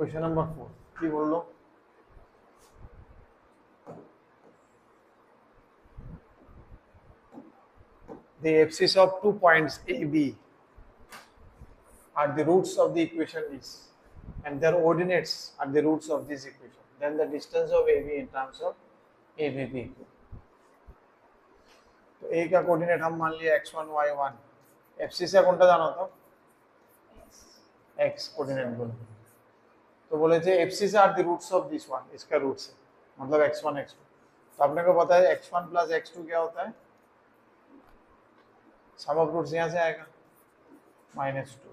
Question number 4 কি বললো the abscissa of 2 points A B are the roots of the equation is and their ordinates are the roots of this equation, then the distance of AB in terms of ABP. तो A का coordinate हम मान लिया x1 y1, abscissa কোনটা জানো তো x coordinate बोलो तो बोले थे abscissa are the roots of this one, इसका रूट्स है मतलब x1 x2। तो आपने को पता है x1 प्लस x2 क्या होता है, सम ऑफ रूट्स यहाँ से आएगा -2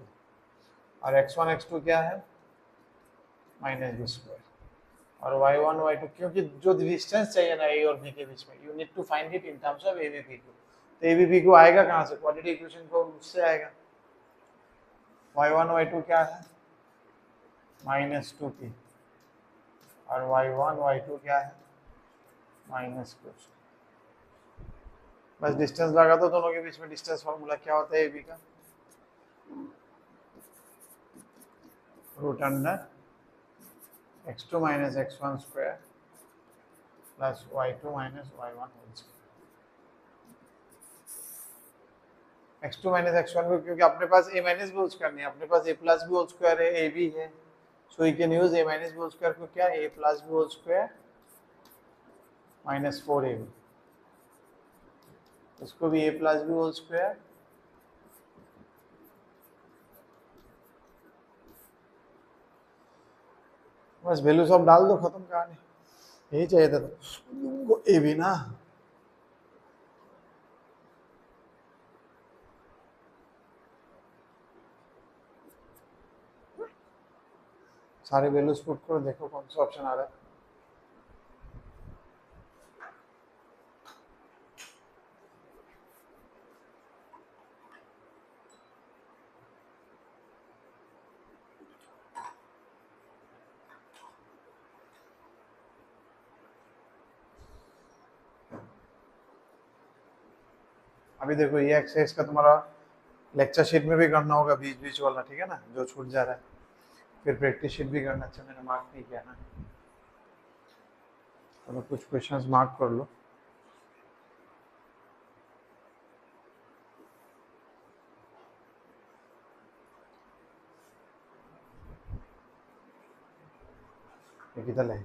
और x1 x2 क्या है -b² और y1 y2 क्योंकि जो डिस्टेंस चाहिए ना a और b के बीच में you need to find it in terms of ABP को। तो ABP को आएगा कहाँ से, क्वाड्रेटिक इक्वेशन को उससे आएगा। y1 y2 क्या है -2p और y1 y2 क्या है -2। बस डिस्टेंस लगा तो दोनों के बीच में डिस्टेंस फॉर्मूला क्या होता है AB का root under x2 minus x1 square plus y2 minus y1 whole square। x2 minus x1 को क्योंकि अपने पास a minus b whole square नहीं है, अपने पास a plus b whole square है, ab है, so you can use a minus b whole square को क्या a plus b whole square minus 4ab, इसको भी a plus b whole square बस वैल्यू सब डाल दो, खत्म कहानी। यही चाहिए था तुमको a भी ना, सारे वैल्यूज पुट करो, देखो कौन सा ऑप्शन आ रहा है। अभी देखो ये एक्सरसाइज का तुम्हारा लेक्चर शीट में भी करना होगा बीच बीच वाला, ठीक है ना, जो छूट जा रहा है। फिर प्रैक्टिस शीट भी करना। अच्छा मैंने मार्क नहीं किया ना, तो कुछ क्वेश्चंस मार्क कर लो। कितना है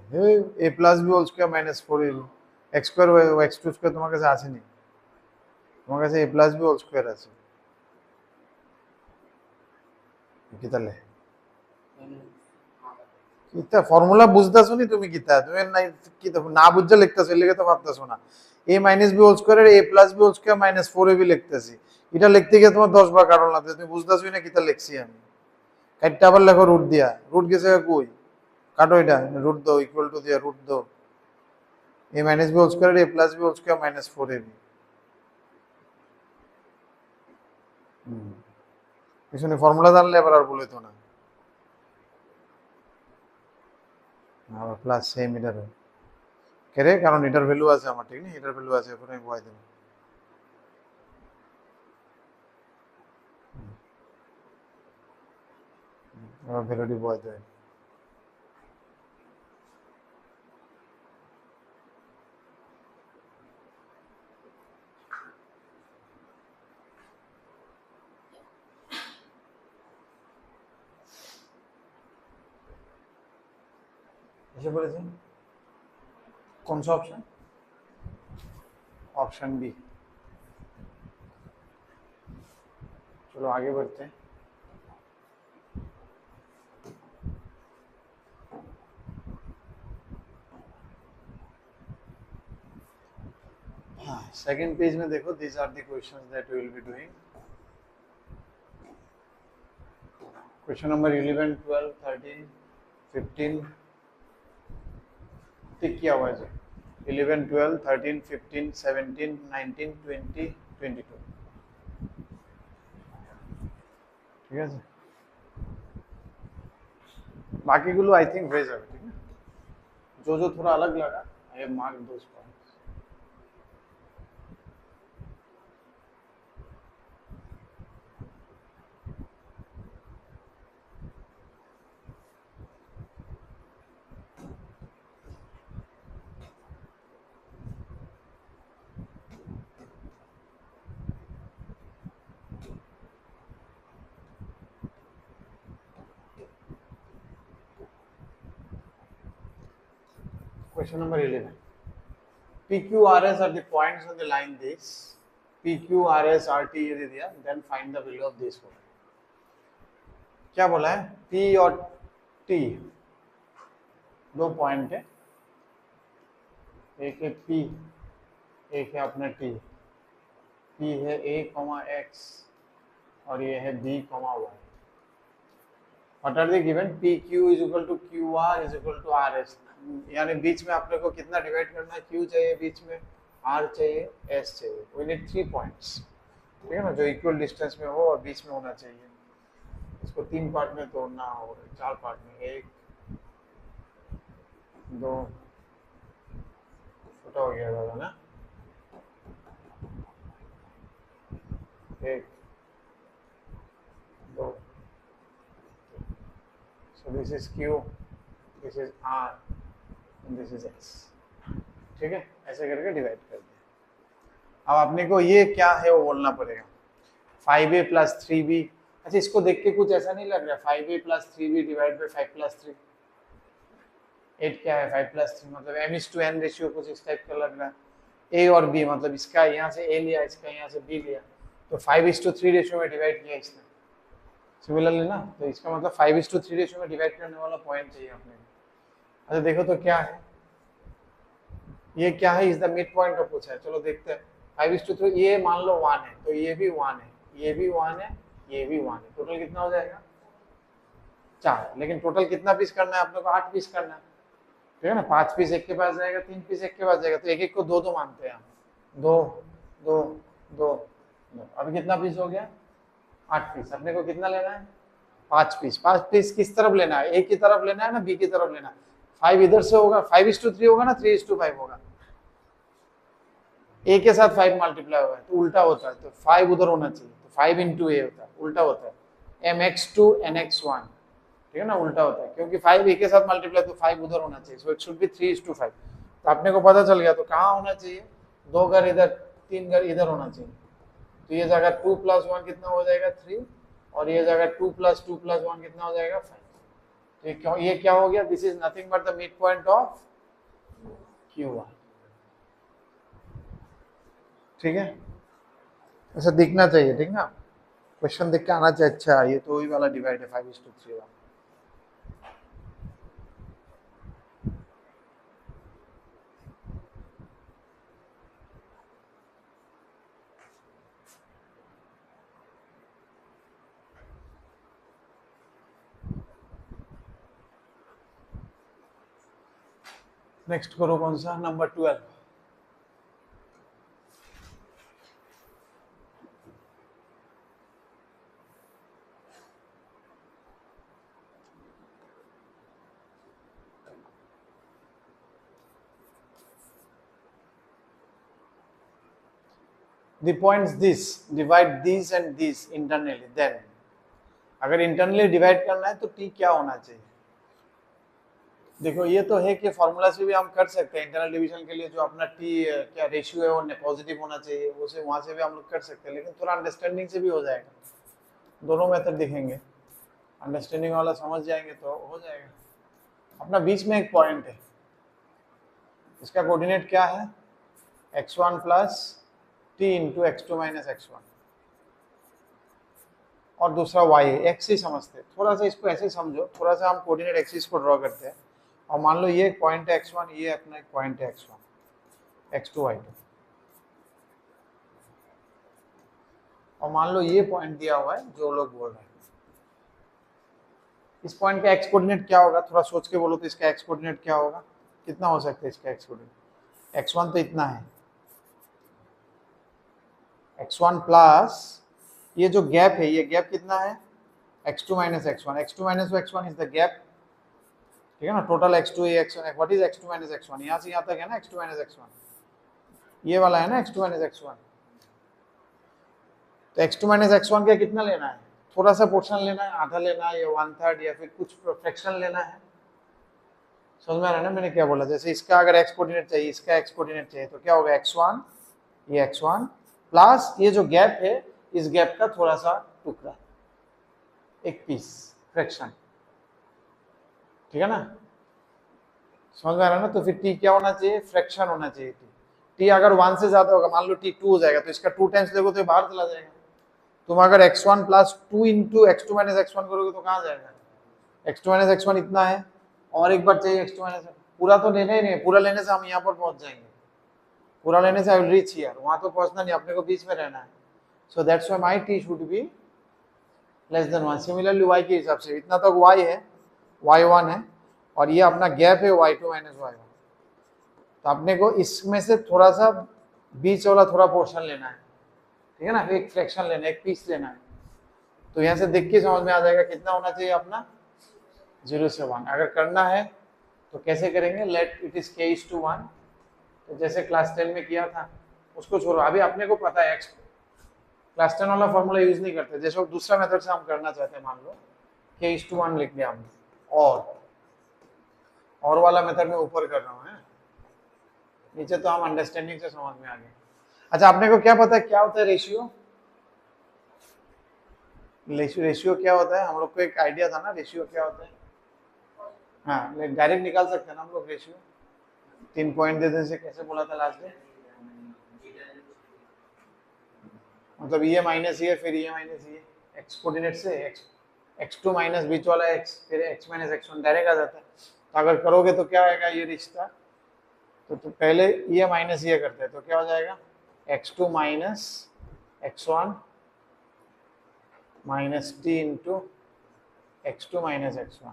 a plus b whole square minus 4ab x square ও x2 স্কয়ার তোমার কাছে আছে নি, তোমার কাছে a plus b whole square আছে কিতালে কিতা ফর্মুলা বুঝতাছো নি তুমি, কিতা তুমি নাই কিতা না বুঝতে লিখতাছো, এর লাগি তো ভাবতাছো না। a minus b whole square এর a plus b whole square minus 4ab লিখতেছি, এটা লিখতে গিয়ে তোমার 10 বার কারণ লাগছে, তুমি বুঝতাছোই না কিতা লিখছি আমি। কাটটা আবার লেখো রুট দিয়া, রুট গেছে কই, কাটো এটা, রুট দাও, ইকুয়াল টু দিয়া রুট দাও, a minus b whole square এর a plus b whole square minus 4ab। পিছনে ফর্মুলা জানলে এবার আর বলে তো না, আবার প্লাস সেম এটার কেরে, কারণ এটার ভ্যালু আছে আমার, ঠিক না, এটার ভ্যালু আছে, এখন আমি বয় দেব। আবার ভ্যালুটি বয় দেবে। এসে বলেছি कौन सा ऑप्शन, ऑप्शन बी। चलो आगे बढ़ते हैं। हाँ सेकंड पेज में देखो, these are the questions that we will be doing. Question number 11 12 13 15 tick किया हुआ है जो 11 12 13 15 17 19 20 22, ঠিক আছে। বাকিগুলো आई थिंक হয়ে যাবে, ঠিক है। जो थोड़ा अलग लगा I have mark those points. Question number 11. PQRS are the points on the line this. PQRS RT ये दे दिया, then find the value of this one. क्या बोला है? P और T दो पॉइंट है, एक है P, एक है अपना T. P है A, X और ये है B, Y. What are they given? PQ is equal to QR is equal to RS. यानी बीच में अपने को कितना डिवाइड करना है? Q चाहिए बीच में, R चाहिए, S चाहिए. We need 3 points. ठीक है ना, जो इक्वल डिस्टेंस में हो और बीच में होना चाहिए. इसको 3 पार्ट में तोड़ना हो, 4 पार्ट में, 1 2 छोटा हो गया दादा ना, 1 2. So this is Q, this is R, and this is S. ठीक है, ऐसे करके डिवाइड कर दिया. अब अपने को ये क्या है वो बोलना पड़ेगा. 5A plus 3B. अच्छा, इसको देख के कुछ ऐसा नहीं लग रहा. 5A plus 3B divide by 5 plus 3. 8 क्या है? 5 plus 3 मतलब m/n रेशियो कुछ इस टाइप का लग रहा है. A और B मतलब इसका यहाँ से A लिया, इसका यहाँ से B लिया, तो 5:3 रेशियो में डिवाइड किया इसने. सिमिलरली ना, तो इसका मतलब 5:3 रेशियो में डिवाइड करने वाला पॉइंट चाहिए अपने को. अच्छा देखो तो क्या है, ये क्या है? Is the mid point of पूछा है. चलो देखते हैं. 5:3 ये मान लो 1 है, तो ये भी 1 है, ये भी 1 है, ये भी 1 है. टोटल कितना हो जाएगा? 4. लेकिन टोटल कितना पीस करना है अपने को? 8 पीस करना है. ठीक है ना, 5 पीस एक के पास जाएगा, 3 पीस एक के पास जाएगा, तो एक एक को 2 मानते हैं हम. 2 2 2. अभी कितना पीस हो गया? 8 पीस. अपने को कितना लेना है? 5 पीस. 5 पीस किस तरफ लेना है? ए की तरफ लेना है ना, बी की तरफ लेना है? 5 इधर से होगा, 5:3 होगा ना, 3:5 होगा. ए के साथ 5 मल्टीप्लाई होगा तो उल्टा होता है, तो 5 उधर होना चाहिए, तो 5 into A होता है, उल्टा होता है. mx2 nx1. ठीक है ना, उल्टा होता है, क्योंकि 5 ए के साथ मल्टीप्लाई, तो 5 उधर होना चाहिए. So it should be 3:5. तो आपने को पता चल गया. तो कहाँ होना चाहिए? 2 घर इधर, 3 घर इधर होना चाहिए. तो ये जगह 2 + 1 कितना हो जाएगा? 3. और ये जगह 2 + 2 + 1 कितना हो जाएगा? 5. तो ये क्या हो गया? This is nothing but the mid point of Q1. ठीक है, ऐसा दिखना चाहिए. ठीक ना, क्वेश्चन देख के आना चाहिए. अच्छा, ये तो वही वाला डिवाइड है 5:3 वाला. नेक्स्ट करो, कौन सा? Number 12. The points this divide these and these internally. Then अगर इंटरनली डिवाइड करना है तो T क्या होना चाहिए? देखो ये तो है कि फॉर्मूला से भी हम कर सकते हैं. इंटरनल डिवीजन के लिए जो अपना T क्या रेशियो है वो पॉजिटिव होना चाहिए, उसे वहां से भी हम लोग कर सकते हैं. लेकिन थोड़ा अंडरस्टैंडिंग से भी हो जाएगा. दोनों मेथड दिखेंगे, अंडरस्टैंडिंग वाला समझ जाएंगे तो हो जाएगा. अपना बीच में एक पॉइंट है, इसका कोऑर्डिनेट क्या है? x1 + t × x2 - x1. और दूसरा y है. x ही समझते हैं, थोड़ा सा इसको ऐसे समझो. थोड़ा सा हम कोऑर्डिनेट एक्सिस को ड्रॉ करते हैं. और मान लो ये एक पॉइंट है x1, ये अपना एक पॉइंट है x1, x2 y2. और मान लो ये पॉइंट दिया हुआ है जो लोग बोल रहे हैं. इस पॉइंट का x कोऑर्डिनेट क्या होगा? थोड़ा सोच के बोलो तो इसका x कोऑर्डिनेट क्या होगा? कितना हो सकता है इसका x कोऑर्डिनेट? x1 तो इतना है, x1 प्लस ये जो गैप है, ये गैप कितना है? x2 - x1. x2 - x1 is the gap. ठीक है ना, total x2 x1. What is x2 - x1? यहाँ से यहाँ तक है ना x2 - x1, ये वाला है ना x2 - x1. तो x2 - x1 का कितना लेना है? थोड़ा सा पोर्शन लेना है, आधा लेना है, या 1/3, या फिर कुछ फ्रैक्शन लेना है. समझ में आ रहा है ना मैंने क्या बोला? जैसे इसका अगर x कोऑर्डिनेट चाहिए, इसका x कोऑर्डिनेट चाहिए, तो क्या होगा? x1, ये x1 प्लस ये जो गैप है, इस गैप का थोड़ा सा टुकड़ा, एक पीस, फ्रैक्शन. ठीक है ना, समझ में आ रहा है ना? तो फिर टी क्या होना चाहिए, फ्रैक्शन होना चाहिए टी। टी अगर 1 से ज्यादा होगा, मान लो टी 2 हो जाएगा, तो इसका 2 टाइम्स देखो तो ये बाहर चला जाएगा। तुम अगर x1 plus 2 into x2 minus x1 करोगे तो कहाँ जाएगा, x2 माइनस x1 इतना है, और एक बार चाहिए x2 माइनस, पूरा तो लेना ही नहीं, पूरा लेने से हम यहाँ पर पहुंच जाएंगे, पूरा लेने से आई विल रीच हियर, वहां तो पहुंचना नहीं, अपने को बीच में रहना है। So that's why my T should be less than 1। Similarly y के हिसाब से इतना तक y है, y1 है, और ये अपना गैप है y2 माइनस y1। तो अपने को इसमें से थोड़ा सा बीच वाला थोड़ा पोर्शन लेना है, ठीक है ना, एक फ्रैक्शन लेना है, एक पीस लेना है। तो यहाँ से देख के समझ में आ जाएगा कितना होना चाहिए अपना, 0 से 1। अगर करना है तो कैसे करेंगे, let it is k is to 1, तो जैसे क्लास 10 में किया था उसको छोड़ो, अभी अपने को पता है x, क्लास 10 वाला फॉर्मूला यूज नहीं करते, जैसे दूसरा मेथड से हम करना चाहते हैं, मान लो k इज टू 1 लिख दिया हमने, और वाला मेथड में ऊपर कर रहा हूँ, नीचे तो हम अंडरस्टैंडिंग से समझ में आ गए। अच्छा, आपने को क्या पता है क्या होता है रेशियो, रेशियो क्या होता है, हम लोग को एक आइडिया था ना रेशियो क्या होता है। हाँ, डायरेक्ट निकाल सकते हैं ना हम लोग रेशियो, 3 पॉइंट दे देने से, कैसे बोला था लास्ट में, मतलब ये माइनस ये फिर ये माइनस ये, एक्स कोऑर्डिनेट से x2 माइनस बीच वाला x, फिर x माइनस x1 डायरेक्ट आ जाता है। तो अगर करोगे तो क्या आएगा ये रिश्ता, तो पहले ये माइनस ये करते हैं तो क्या हो जाएगा, x2 minus x1 minus T into x2 minus x1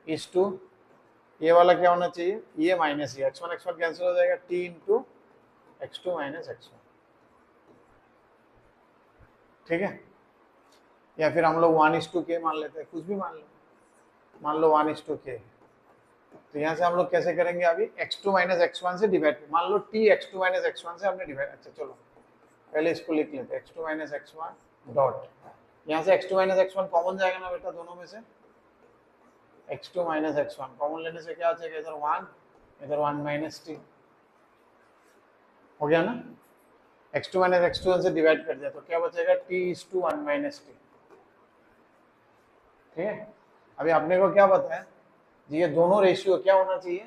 इस टू, ये वाला क्या होना चाहिए, ये माइनस ये x1 x1 कैंसिल हो जाएगा, t into x2 minus x1, ठीक है। या फिर हम लोग 1:k मान लेते हैं, कुछ भी मान लो, मान लो 1:k। तो यहाँ से हम लोग कैसे करेंगे, अभी x2 माइनस x1 से डिवाइड, मान लो t x2 माइनस x1 से हमने डिवाइड, अच्छा चलो पहले इसको लिख लेते हैं, x2 माइनस x1 डॉट, यहाँ से x2 माइनस x1 कॉमन जाएगा ना बेटा, दोनों में से x2 माइनस x1 कॉमन लेने से क्या हो जाएगा, इधर 1 इधर 1 माइनस टी, हो गया ना, x2 माइनस x2 से डिवाइड कर दिया तो क्या बचेगा, t is to 1 minus t, ठीक है। अभी आपने को क्या पता है जी, ये दोनों रेशियो क्या होना चाहिए,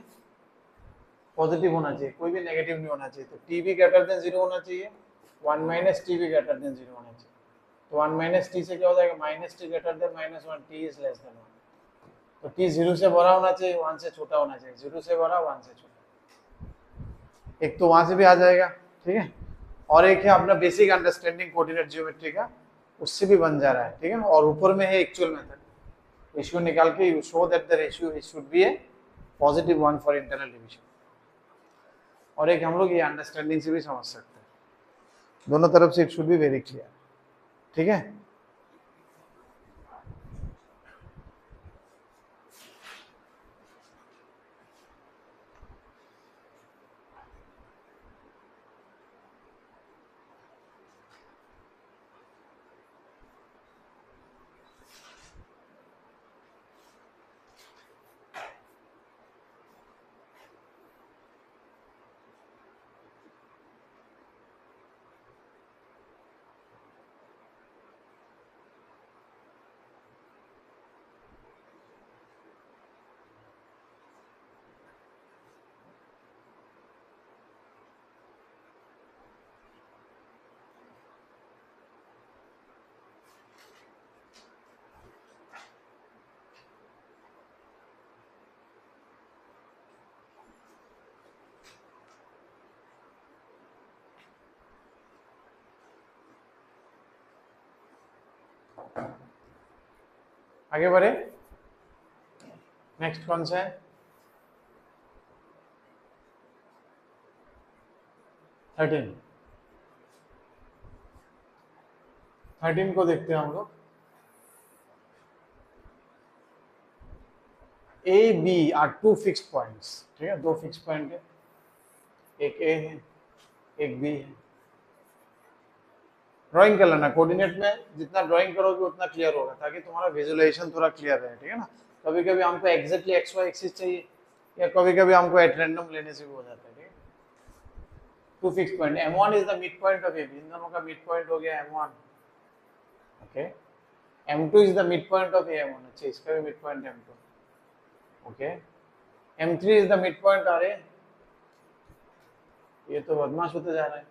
पॉजिटिव होना चाहिए, कोई भी नेगेटिव नहीं होना चाहिए। तो t भी ग्रेटर देन 0 होना चाहिए, 1 माइनस टी भी ग्रेटर देन 0 होना चाहिए। तो 1 माइनस टी से क्या हो जाएगा, minus T greater than minus 1, T is less than 1। तो t 0 से बड़ा होना चाहिए, 1 से छोटा होना चाहिए, 0 से बड़ा 1 से छोटा, एक तो वहां से भी आ जाएगा, ठीक है। और एक है अपना बेसिक अंडरस्टैंडिंग कोऑर्डिनेट ज्योमेट्री का, उससे भी बन जा रहा है, ठीक है। और ऊपर में है एक्चुअल मेथड, रेशियो निकाल के you show that the ratio should be A positive 1 for internal division. और एक हम लोग ये अंडरस्टैंडिंग से भी समझ सकते हैं, दोनों तरफ से it should be very clear, ठीक है। आगे बढ़े, नेक्स्ट कौन सा है, 13 को देखते हैं हम लोग। A B are two fix points, ठीक है, दो फिक्स पॉइंट है, एक ए है एक बी है। ड्राइंग कर लेना, कोऑर्डिनेट में जितना ड्राइंग करोगे उतना क्लियर होगा, ताकि तुम्हारा विजुअलाइजेशन थोड़ा क्लियर रहे, ठीक है ना। कभी कभी हमको एग्जैक्टली एक्स वाई एक्सिस चाहिए, या कभी कभी हमको एट रैंडम लेने से भी हो जाता है, ठीक है। To fix point, M1 is the mid point of A B, इन दोनों का मिड पॉइंट हो गया M1, okay. M2 is the mid point of A1, अच्छा इसका भी mid point M2, okay. M3 is the mid point. अरे ये तो बदमाश होते जा रहा है।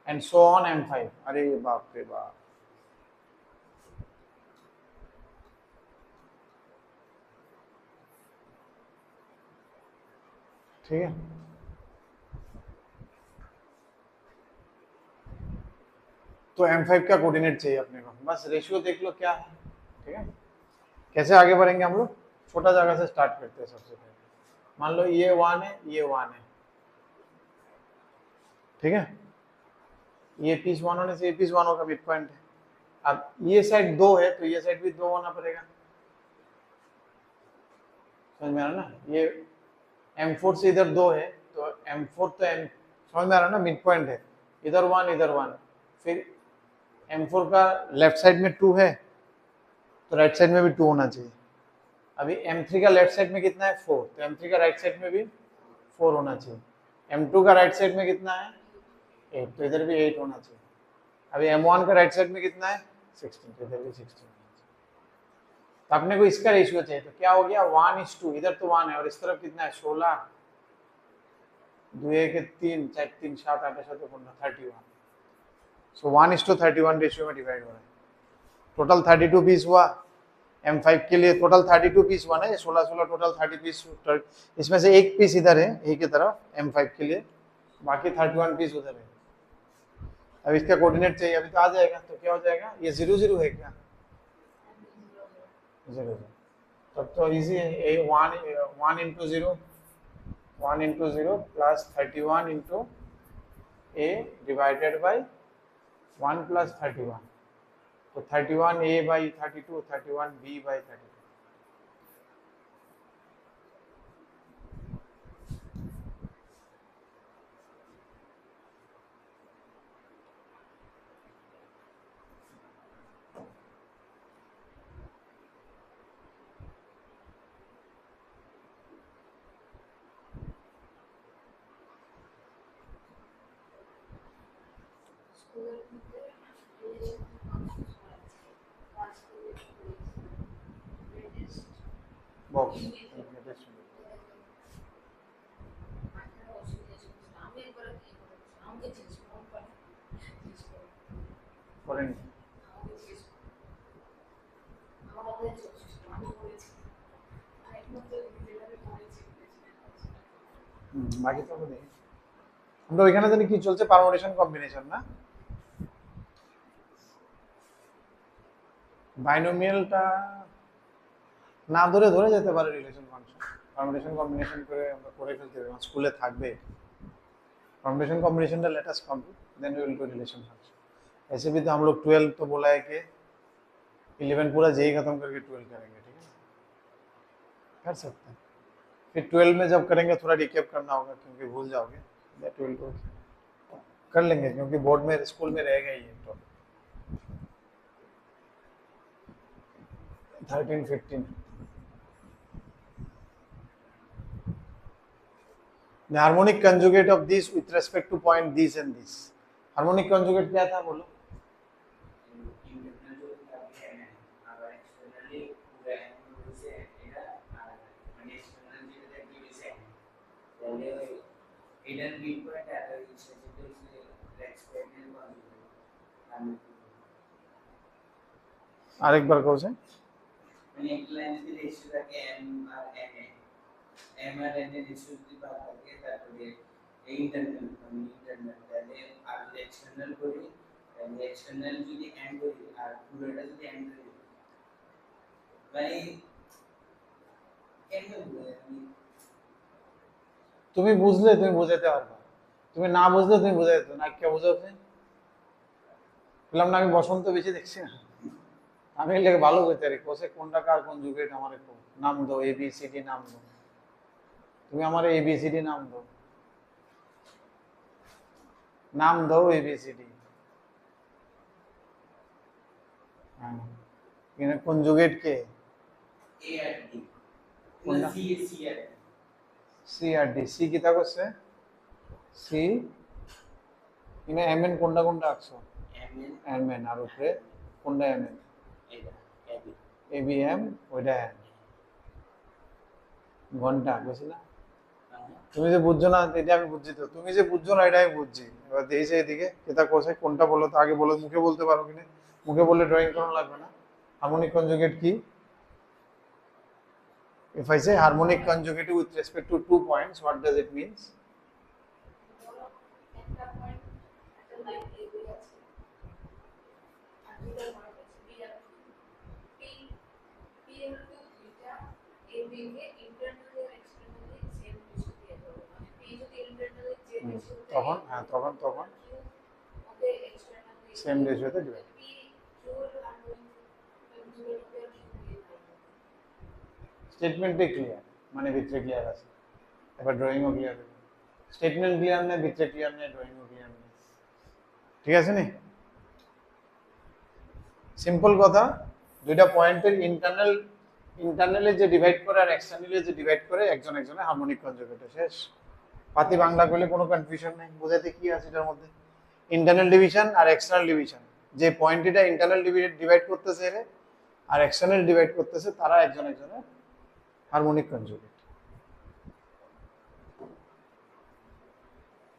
And so on M5। अरे बाप रे बाप, ठीक है। तो M5 का कोऑर्डिनेट चाहिए अपने को, बस रेशियो देख लो क्या है, ठीक है। कैसे आगे बढ़ेंगे हम लोग, छोटा जगह से स्टार्ट करते हैं। सबसे पहले मान लो ये 1 है, ये 1 है, ठीक है। ये पीस 1 होने से ये पीस 1 होगा, मिड पॉइंट है। अब ये साइड 2 है तो ये साइड भी 2 होना पड़ेगा, समझ में आ रहा ना। ये M4 से इधर 2 है तो M4 तो M, समझ में आ रहा ना, मिड पॉइंट है। इधर 1 इधर 1, फिर M4 का लेफ्ट साइड में 2 है तो राइट साइड में भी 2 होना चाहिए। अभी M3 का लेफ्ट साइड में कितना है 4, तो M3 का राइट साइड में भी 4 होना चाहिए। M2 का राइट साइड में कितना है 8, तो इधर भी 8 होना चाहिए। अभी M1 का राइट साइड में कितना है 16, तो इधर भी 16 होना चाहिए। तो अपने को इसका रेशियो चाहिए, तो क्या हो गया 1:2, इधर तो 1 है और इस तरफ कितना है 16, 2 1 3 4 3 7 8 7 31, सो 1:31 रेशियो में डिवाइड हो रहा है। टोटल 32 पीस हुआ M5 के लिए, टोटल 32 पीस हुआ ना, ये 16 16 टोटल 30 पीस। इसमें से एक पीस इधर है ए की तरफ M5 के लिए, बाकी 31 पीस उधर है। अब इसका कोऑर्डिनेट चाहिए, अभी तो आ जाएगा, तो क्या हो जाएगा, ये 0 0 है क्या 0 0, तब तो इजी है। ए 1 into 0, 1 into 0 plus 31 into a divided by 1 plus 31, तो 31 a by 32, 31 b by 32। Box বাকি তো দেখি আমরা ওইখানে জানি কি চলছে, পারমুটেশন কম্বিনেশন না, বাইনোমিয়ালটা না ধরে ধরে যেতে পারে রিলেশন ফাংশন, পারমুটেশন কম্বিনেশন করে আমরা করে ফেলতে পারি, স্কুলে থাকবে। परम्यूटेशन कॉम्बिनेशन का let us complete, then we will do relation function. ऐसे भी तो हम लोग 12 तो बोला है कि 11 पूरा जेई खत्म करके 12 करेंगे, ठीक है, कर सकते हैं। फिर 12 में जब करेंगे थोड़ा रिकैप करना होगा क्योंकि भूल जाओगे, 12 को कर लेंगे क्योंकि बोर्ड में स्कूल में रहेगा ही तो 13 15। The harmonic conjugate of this with respect to point this and this, harmonic conjugate क्या था बोलो, आरेक बार कौन से मैंने एक लाइन से रेशियो रखे m और n है, m और n रेशियो की बात करके ताकि ये इंटरनल তাহলে আর এক্সটার্নাল করি, তাহলে এক্সটার্নাল যদি n করি আর পুরোটা যদি n করি মানে কেন তুমি বুঝলে তুমি বোঝাতে পারবে, তুমি না বুঝলে তুমি বোঝাতে না, কে বোঝাতে বললাম না, আমি বসন্ত বেশি দেখছি না, আমি লেগে ভালো করতে পারি কোসে কোনটা কার কোন যুগেট আমার একটু নাম দাও, এ বি সি ডি নাম দাও, তুমি আমার এ বি সি ডি নাম দাও, নাম দাও এ বি সি ডি। হ্যাঁ এখানে কনজুগেট কে এ আর ডি কোনটা সি সি আর সি আর ডি, সি কিতা করছে সি ইনে এম এন কোনটা কোনটা আছো এম এন আর উপরে কোনটা এম এন এটা এ বি এম ওইটা এম ঘন্টা বুঝছি না, তুমি যে বুঝছো না এটা আমি বুঝছি, তো তুমি যে বুঝছো না এটা আমি বুঝছি। এবার দিয়েছে এদিকে কেতা কোসে কোনটা বলো তো আগে, বলো মুখে বলতে পারো কিনা, মুখে বললে ড্রয়িং করানো লাগবে না। হারমোনিক কনজুগেট কি? If I say harmonic conjugative with respect to 2 points, what does it means? একটা পয়েন্ট একটা লাইন এগিয়ে আছে আর দুটো পয়েন্ট আছে বি আর পি পি এর টু দুইটা A B K internally R এক্সটারনালি same ratio দিয়ে দেবো মানে পি যদি ইন্টারনালি যে রেশিও তখন হ্যাঁ তখন ওকে এক্সটারনালি সেম রেশিওতে ডিভাইড। পি জোর হারমোনিক কনজুগেটকে দিয়ে দেবো স্টেটমেন্টে ক্লিয়ার, মানে ভিতরে ক্লিয়ার আছে, এবার ড্রয়িংও ক্লিয়ার হবে। স্টেটমেন্ট ক্লিয়ার নেই, ভিতরে ক্লিয়ার নেই, ড্রয়িংও ক্লিয়ার নেই, ঠিক আছে নি? সিম্পল কথা, দুইটা পয়েন্টের ইন্টারনালি যে ডিভাইড করে আর এক্সটার্নালি যে ডিভাইড করে একজন একজনের হারমোনিক কনজুগেটে শেষ। পাতি বাংলা করলে কোনো কনফিউশন নেই, বোঝাতে কি আছে এটার মধ্যে? ইন্টারনাল ডিভিশন আর এক্সটার্নাল ডিভিশন, যে পয়েন্টটা ইন্টারনাল ডিভাইড করতেছে এর আর এক্সটার্নাল ডিভাইড করতেছে তারা একজন একজনের হারমোনিক কনজুগেট।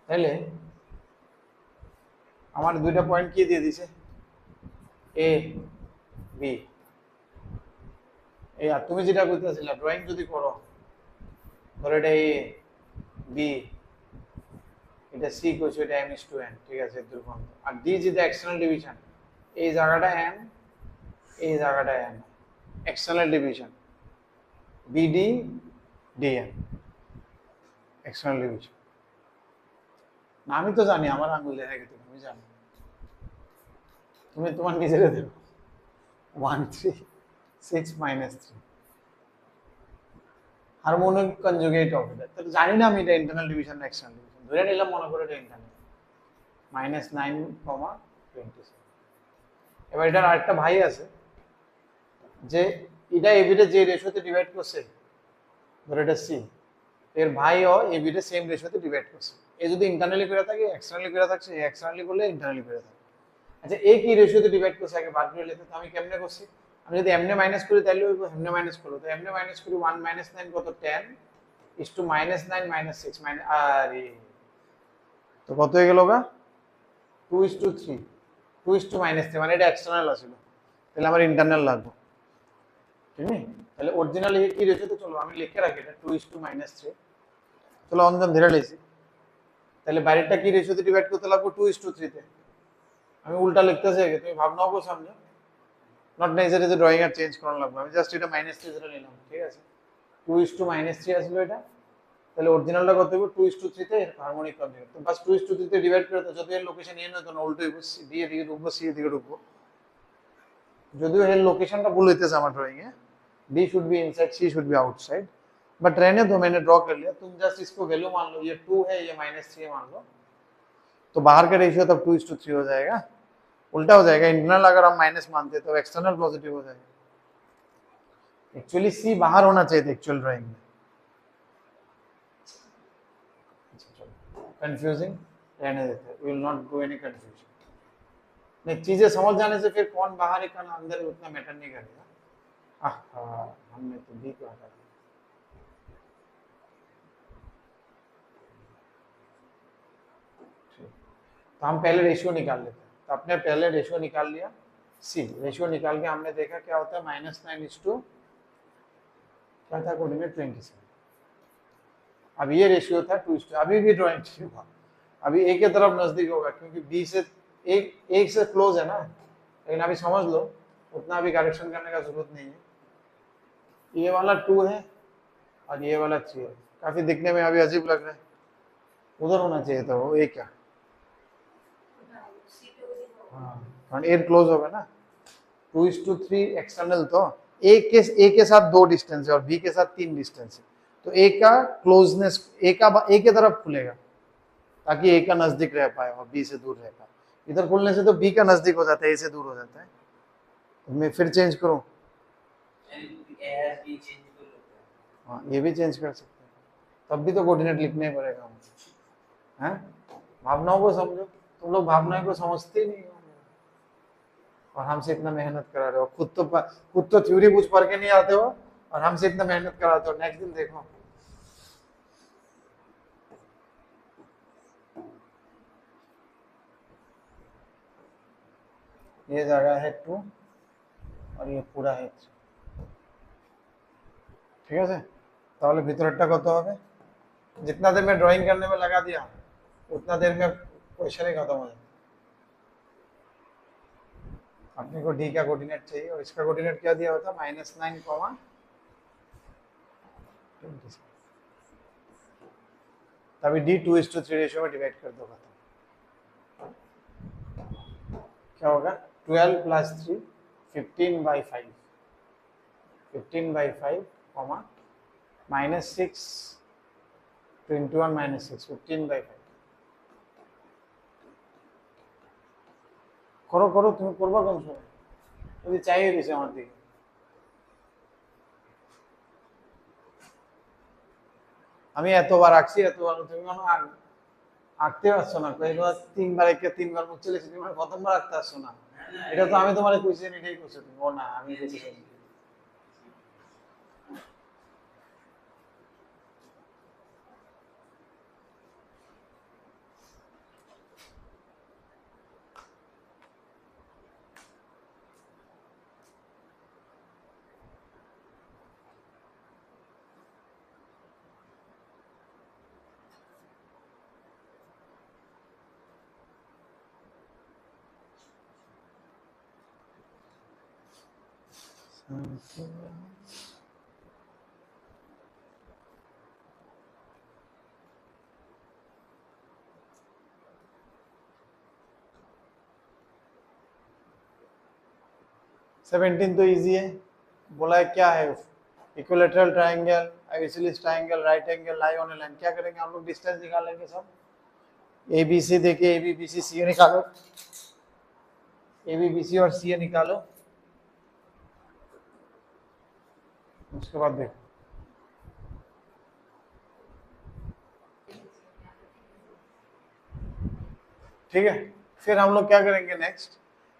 তাহলে আমার দুইটা পয়েন্ট কি দিয়ে দিছে? A B. এই আর তুমি যেটা কইতেছিলা ড্রয়িং যদি করো, ধরো এটা এ বি, এটা সি কইছো, এটা এম ইস টু এন, ঠিক আছে দুর্গন্ধ। আর ডি যেটা এক্সটার্নাল ডিভিশন, এই জায়গাটা এম, এই জায়গাটা M, external division BD DM, external division. না আমি তো জানি, আমার আঙুল দেখা গেছে, আমি জানি, তুমি তোমার নিজেরে দেবো 1 3 6 -3 হারমোনিক কনজুগেট অফ এটা। তো জানি না আমি এটা ইন্টারনাল ডিভিশন না এক্সটার্নাল ডিভিশন, ধরে নিলাম মনে করে এটা ইন্টারনাল, -9,27। এবার এটার আরেকটা ভাই আছে যে এটা এবিটা যে রেশিওতে ডিভাইড করছে, ধরো এটা সি, এর ভাইও এবিটা সেম রেশিওতে ডিভাইড করছে। এ যদি ইন্টারনালি করে থাকে, এক্সটার্নালি করে থাকছে, এক্সটার্নালি করলে ইন্টারনালি করে থাকে। আচ্ছা এ কি রেশিওতে ডিভাইড করছে আগে বার করে নিতে, তো আমি কেমনে করছি? আমি যদি এমনে মাইনাস করি তাহলে ওই এমনে মাইনাস করব, তো এমনে মাইনাস করি 1 - 9 কত 10 is to -9 - 6 আরে তো কত হয়ে গেল গা 2 is to 3 2 is to -3, মানে এটা এক্সটার্নাল আছিল, তাহলে আমার ইন্টারনাল লাগবে, ঠিক আছে? তাহলে অরিজিনাল কি রেশিওতে চলো আমি লিখে রাখি এটা 2 is to -3, চলো অঞ্জন ধরে লইছি। তাহলে বাইরেটা কি রেশিওতে ডিভাইড করতে লাগবে 2 is to 3 তে। আমি উল্টা লিখতেছি আগে, তুমি ভাবনা অবশ্য সামনে নট নেসেসারি যে ড্রয়িং আর চেঞ্জ করা লাগবে, আমি জাস্ট এটা -3 ধরে নিলাম, ঠিক আছে? 2 is to -3 আসলো এটা, তাহলে অরিজিনালটা কত হবে 2 is to 3 তে হারমোনিক কনজুগেট, তো বাস 2 is to 3 তে ডিভাইড করে, তো যদি এর লোকেশন এ না তো উল্টো হইব, ডি এর দিকে ঢুকবো, সি এর দিকে ঢুকবো। যদিও এর লোকেশনটা ভুল হইতেছে আমার drawing A, D should be inside, C should be outside, but रहने दो, मैंने ड्रॉ कर लिया। तुम जस्ट इसको वैल्यू मान लो, ये 2 है, ये -3 मान लो, तो बाहर का रेशियो तब 2 is to 3 हो जाएगा। उल्टा हो जाएगा, इंटरनल अगर हम माइनस मानते तो एक्सटर्नल पॉजिटिव हो जाएगा। एक्चुअली सी बाहर होना चाहिए था एक्चुअल ड्राइंग में। कंफ्यूजिंग रहने देते, we will not do any confusion. नहीं, चीजें समझ जाने से फिर कौन बाहर है कौन अंदर उतना मैटर नहीं करेगा। हमने तो डी को हटा दिया। तो हम पहले रेशियो निकाल लेते हैं, तो अपने पहले रेशियो निकाल लिया, सी रेशियो निकाल के हमने देखा क्या होता है -9 is to क्या था कोऑर्डिनेट 27। अब ये रेशियो था 2 is to, अभी भी ड्राइंग ठीक हुआ, अभी ए के तरफ नजदीक होगा क्योंकि बी से एक से क्लोज है ना, लेकिन अभी समझ लो उतना अभी करेक्शन करने का जरूरत नहीं है। ये वाला 2 है और ये वाला 3 है, काफी दिखने में अभी अजीब लग रहा है, उधर होना चाहिए था वो, एक क्या हाँ एयर क्लोज होगा ना, 2 is to 3 एक्सटर्नल, तो ए के साथ 2 डिस्टेंस है और बी के साथ 3 डिस्टेंस है, तो ए का क्लोजनेस ए के तरफ खुलेगा ताकि ए का नजदीक रह पाए और बी से दूर रह पाए। इधर खुलने से तो बी का नजदीक हो जाता है, ए से दूर हो जाता है। तो मैं फिर चेंज करूं, हाँ ये भी चेंज कर सकते हैं, तब भी तो कोऑर्डिनेट लिखने पड़ेगा मुझे, हैं? भावनाओं को समझो, तुम लोग भावनाओं को समझते ही नहीं हो, और हमसे इतना मेहनत करा रहे हो, खुद तो थ्योरी कुछ पढ़ के नहीं आते हो और हमसे इतना मेहनत कराते हो। नेक्स्ट दिन देखो ये जगह है 2 और ये पूरा है 3। ঠিক আছে, তাহলে ভিতরেরটা কত হবে? जितना देर में ड्राइंग करने में लगा दिया उतना देर में क्वेश्चन ही खत्म हो जाए। अपने को डी का कोऑर्डिनेट चाहिए और इसका कोऑर्डिनेट क्या दिया होता? -9, तभी डी 2:3 रेशियो में डिवाइड कर दो, खत्म। क्या होगा? 12 + 3 15/5 15/5, -6 21 - 6 15/5। করো করো, তুমি করবা কোন সময়? যদি চাইয়ে দিছে আমার দিকে। আমি এতবার আঁকছি, এতবার তুমি মনে আঁকতে পারছো না। কয়েকবার 3বার একে 3বার মুখ চলেছে, তুমি প্রথমবার আঁকতে আসছো না। এটা তো আমি তোমার কোয়েশ্চেন এটাই করছো তুমি। ও না, আমি করছি। सेवेंटीन तो इजी है। बोला है क्या है? Equilateral triangle, isosceles triangle, right angle, lie on A line. क्या करेंगे हम लोग? डिस्टेंस निकालेंगे सब। ए बी सी देके ए बी बी सी सी निकालो, ए बी बी सी और सी निकालो। उसके बाद देखो, ठीक है। फिर हम लोग क्या करेंगे नेक्स्ट?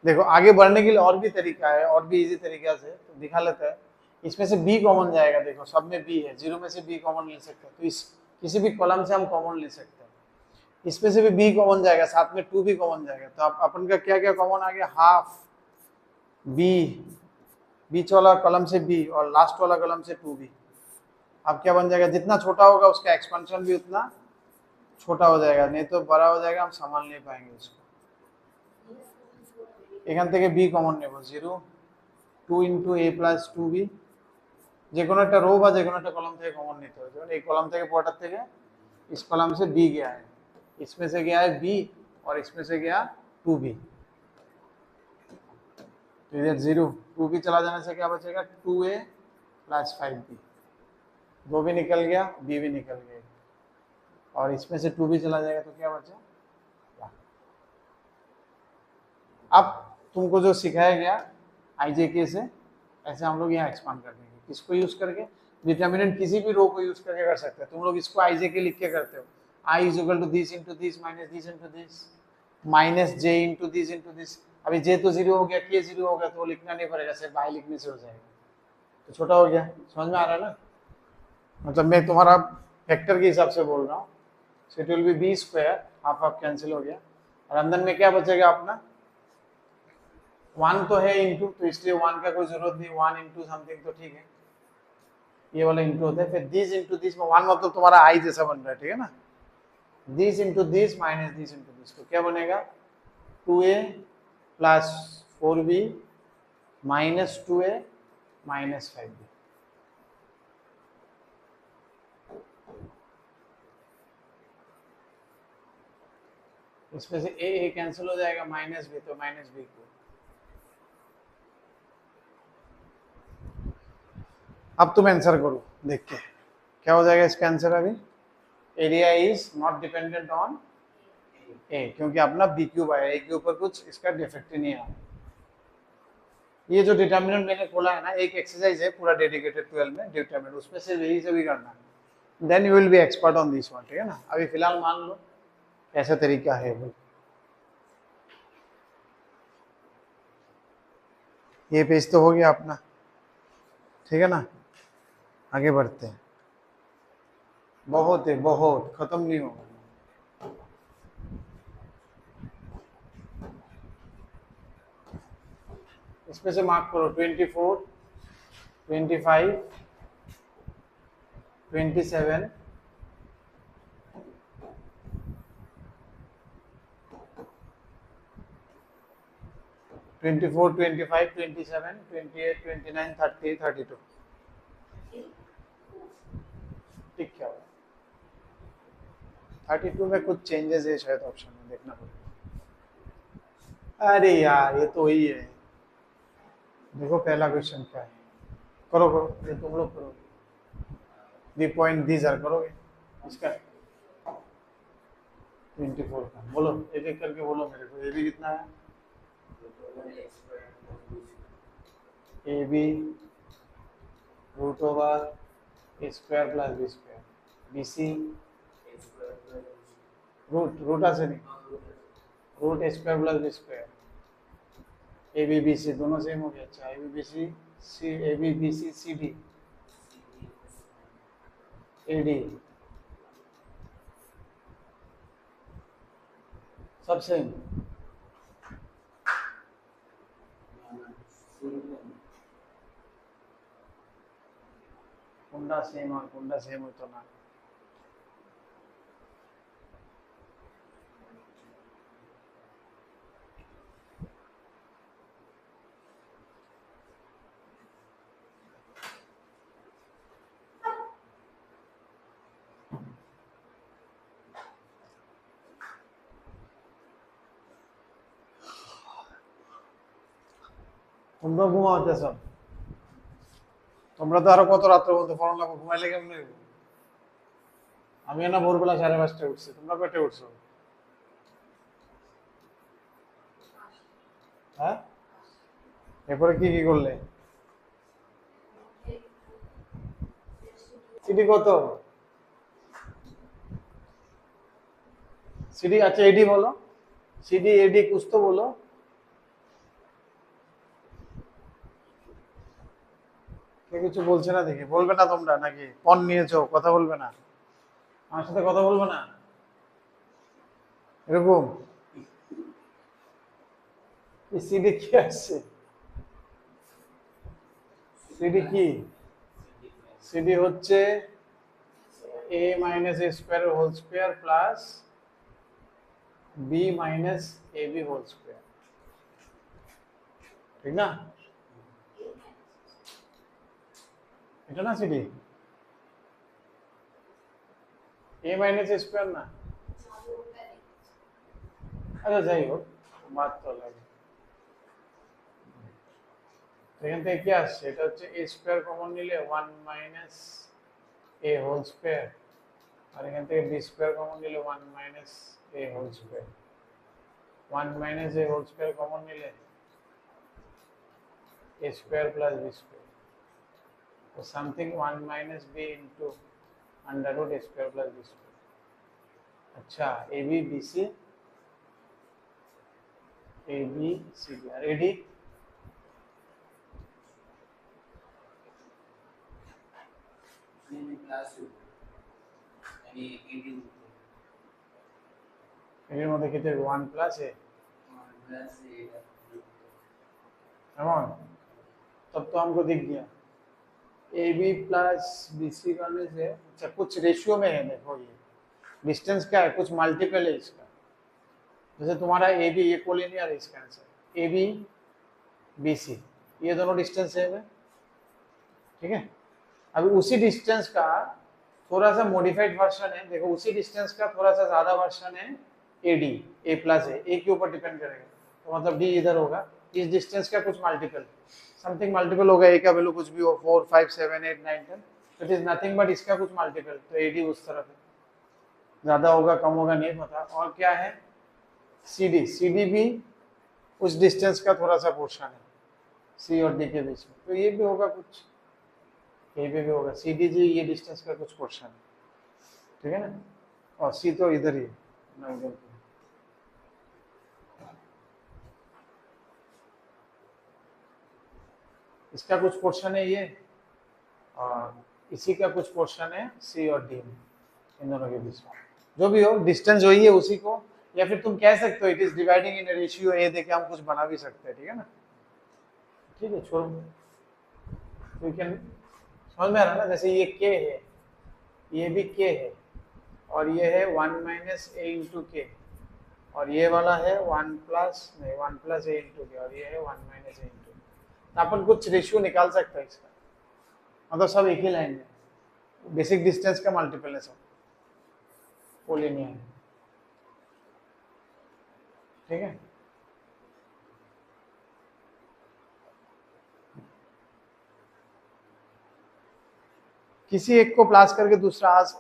देखो आगे बढ़ने के लिए और भी तरीका है, और भी इजी तरीका से तो दिखा लेते हैं। इसमें से बी कॉमन जाएगा। देखो सब में बी है, 0 में से बी कॉमन ले सकते हैं, तो इस किसी भी कॉलम से हम कॉमन ले सकते हैं। इसमें से भी बी कॉमन जाएगा, साथ में 2 भी कॉमन जाएगा। तो आप अपन का क्या क्या कॉमन आ गया? हाफ बी, बीच वाला कॉलम से बी और लास्ट वाला कॉलम से 2b। अब क्या बन जाएगा? जितना छोटा होगा उसका एक्सपेंशन भी उतना छोटा हो जाएगा, नहीं तो बड़ा हो जाएगा, हम संभाल नहीं पाएंगे उसको। এখান থেকে b কমন নেব, 0 2 * a + 2b। যে কোনো একটা রো বা যে কোনো একটা কলাম থেকে কমন নিতে হবে। যেমন এই কলাম থেকে পুরোটার থেকে इस कॉलम से b गया है, इसमें से गया है b और इसमें से गया 2b। तो इधर 0 2b चला जाने से क्या बचेगा? 2a + 5b। 2 भी निकल गया, b भी निकल गया, और इसमें से 2 भी चला जाएगा तो क्या बचा? अब तुमको जो सिखाया गया IJK से, ऐसे हम लोग यहाँ एक्सपांड कर देंगे। किसको यूज करके? डिटर्मिनेंट किसी भी रो को यूज करके कर सकते हैं। तुम लोग इसको IJK लिख के करते हो, I = this * this - this * this - j * this * this। अभी j तो 0 हो गया, k 0 हो गया, तो वो लिखना नहीं पड़ेगा, सिर्फ I लिखने से हो जाएगा। तो छोटा हो गया, समझ में आ रहा है ना? मतलब मैं तुम्हारा वेक्टर के हिसाब से बोल रहा हूँ। So it will be b², half half cancel हो गया, और अंदर में क्या बचेगा अपना? 1 तो है इंटू, तो इसलिए 1 का कोई जरूरत नहीं, 1 * समथिंग तो ठीक है, ये वाला इंटू होता है। फिर दिस * दिस में 1 मतलब तुम्हारा I जैसा बन रहा है, ठीक है ना? दिस * दिस - दिस * दिस, तो क्या बनेगा? 2a + 4b - 2a - 5b। इसमें से a कैंसिल हो जाएगा, -b तो -b को। अब तुम आंसर करो, देख के क्या हो जाएगा इसका आंसर। अभी area is not dependent on A, क्योंकि अपना b³ आया, ए के ऊपर कुछ इसका डिफेक्ट ही नहीं आया। ये जो डिटर्मिनेंट मैंने खोला है ना, एक एक्सरसाइज है पूरा डेडिकेटेड 12 में डिटर्मिनेंट, उसमें से यही से भी करना, then you will be expert on this one, ठीक है ना? अभी फिलहाल मान लो ऐसा तरीका है वो। ये पेज तो हो गया अपना, ठीक है ना? आगे बढ़ते हैं। बहुत है, बहुत खत्म नहीं होगा। इसमें से मार्क करो 24, 25, 27, 24, 25, 27, 28, 29, 30, 32। ठीक क्या होगा? 32 में कुछ चेंजेस है शायद ऑप्शन में, देखना पड़ेगा। अरे यार ये तो वही है। देखो पहला क्वेश्चन क्या है, करो करो, ये तुम लोग करो। दी पॉइंट दीज आर करोगे इसका 24 का बोलो, एक एक करके बोलो मेरे को। ए बी कितना है? A B root over A square plus B square, B C root আছে नहीं, root A square plus B square, A B B C दोनों सेम हो गया। अच्छा A B B C C, A B B C C D A D सब same. कुंडा same और कुंडा सेम हो तो ना। তোমরা ঘুমাওতে সব, তোমরা তো আরো কত রাত্র পর্যন্ত ফর্মুলা ঘুমাইলে কেমনে? আমি না ভোরবেলা 5:30টায় উঠছি, তোমরা কয়টায় উঠছো? হ্যাঁ, এরপরে কি কি করলে? সিডি কত? সিডি আচ্ছা এডি বলো, সিডি এডি कुछ तो बोलो। কে কিছু বলছে না দেখি, বলবে না তোমরা নাকি পণ নিয়েছো, কথা বলবে না, আমার সাথে কথা বলবে না এরকম? এই সিডি কি আসছে? সিডি কি? সিডি হচ্ছে a minus a square whole square plus b minus ab whole square, ঠিক না? এটা না CD, a minus a square না? আচ্ছা যাই হোক, বাদ তো লাগে। এখান থেকে কি আসছে? এটা হচ্ছে a স্কয়ার কমন নিলে 1 মাইনাস a হোল স্কয়ার, আর এখান থেকে b স্কয়ার কমন নিলে 1 minus a whole square. 1 minus a whole square common নিলে a square plus b square, তো something 1 minus b into under root a square plus b square. अच्छा A B B C A B C D और A D এর মধ্যে কি থাকে 1 plus এ एमन, तब तो हमको दिख गया A B plus B C करने से। अच्छा कुछ रेशियो में है, देखो ये डिस्टेंस क्या है, कुछ मल्टीपल है इसका। जैसे तुम्हारा ए बी ये कोलिनियर है, इसका answer A B B C, ये दोनों डिस्टेंस सेम है, ठीक है। अभी उसी डिस्टेंस का थोड़ा सा मॉडिफाइड वर्जन है, देखो उसी डिस्टेंस का थोड़ा सा ज्यादा वर्जन है ए डी, ए प्लस है, ए के ऊपर डिपेंड करेगा, तो मतलब डी इधर होगा। इस डिस्टेंस का कुछ मल्टीपल, समथिंग मल्टीपल होगा, ए का वैल्यू कुछ भी हो 4 5 7 8 9 10, इट इज नथिंग बट इसका कुछ मल्टीपल, तो ए डी उस तरफ है, ज्यादा होगा कम होगा नहीं पता। और क्या है सी डी, सी डी भी उस डिस्टेंस का थोड़ा सा पोर्शन है सी और डी के बीच में, तो ये भी होगा कुछ, ये भी होगा सी डी जी, ये डिस्टेंस का कुछ पोर्शन है, ठीक है ना। और सी तो इधर ही है ना, इधर इसका कुछ पोर्शन है ये, और इसी का कुछ पोर्शन है सी और डी में, इन दोनों के बीच में। जो भी हो डिस्टेंस वही है उसी को, या फिर तुम कह सकते हो it is dividing in ratio A, देके हम कुछ बना भी सकते हैं, ठीक है ना। ठीक है, छोड़ो, यू कैन, समझ में आ रहा है ना? जैसे ये k है, ये भी k है, और ये है 1 माइनस a इंटू के, और ये वाला है 1 प्लस a इंटू के, और ये है 1 माइनस a इंटू। तो अपन कुछ रेशियो निकाल सकते हैं इसका, मतलब सब एक ही लाइन में, बेसिक डिस्टेंस का मल्टीपल है सब, कोलिनियर है, ठीक है। किसी एक को प्लस करके दूसरा आज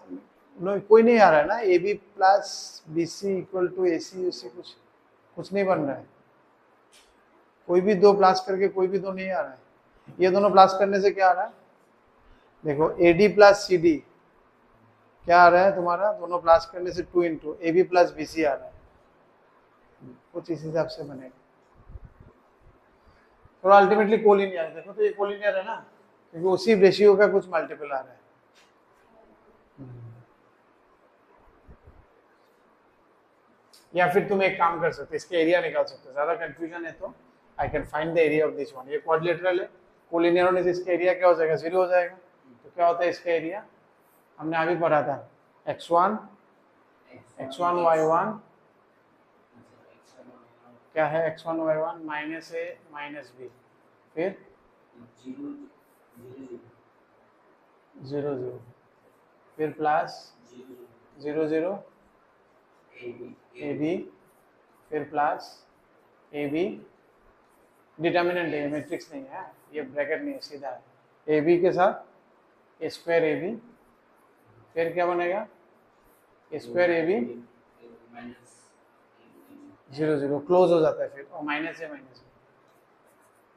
कोई नहीं आ रहा है ना, A B plus B C equal to A C, उससे कुछ नहीं बन रहा है, कोई भी दो प्लस करके कोई भी दो नहीं आ रहा है। ये दोनों प्लस करने से क्या आ रहा है, देखो A D plus C D क्या आ रहा है तुम्हारा, दोनों प्लस करने से 2 into A B plus B C आ रहा है, कुछ इस हिसाब से बनेगा। तो अल्टीमेटली कोलिनियर, देखो तो ये कोलिनियर है ना, क्योंकि उसी रेशियो का कुछ मल्टीपल आ रहा है। या फिर तुम एक काम कर सकते हो, इसके एरिया निकाल सकते हो, ज्यादा कंफ्यूजन है तो I can find the area of this one. ये क्वाड्रिलेटरल है, कोलिनियर होने से इसका एरिया क्या हो जाएगा, 0 हो जाएगा। तो क्या होता है इसका एरिया, हमने अभी पढ़ा था x1 y1 क्या है, x1 y1 minus a minus b, फिर 0 0, फिर प्लस 0 0 ए बी, फिर प्लस ए बी, डिटर्मिनेंट है, मैट्रिक्स नहीं है, ये ब्रैकेट नहीं है, सीधा है, ए बी के साथ ए स्क्वायर ए बी, फिर क्या बनेगा, ए स्क्वायर ए बी 0 0, क्लोज हो जाता है फिर, और माइनस है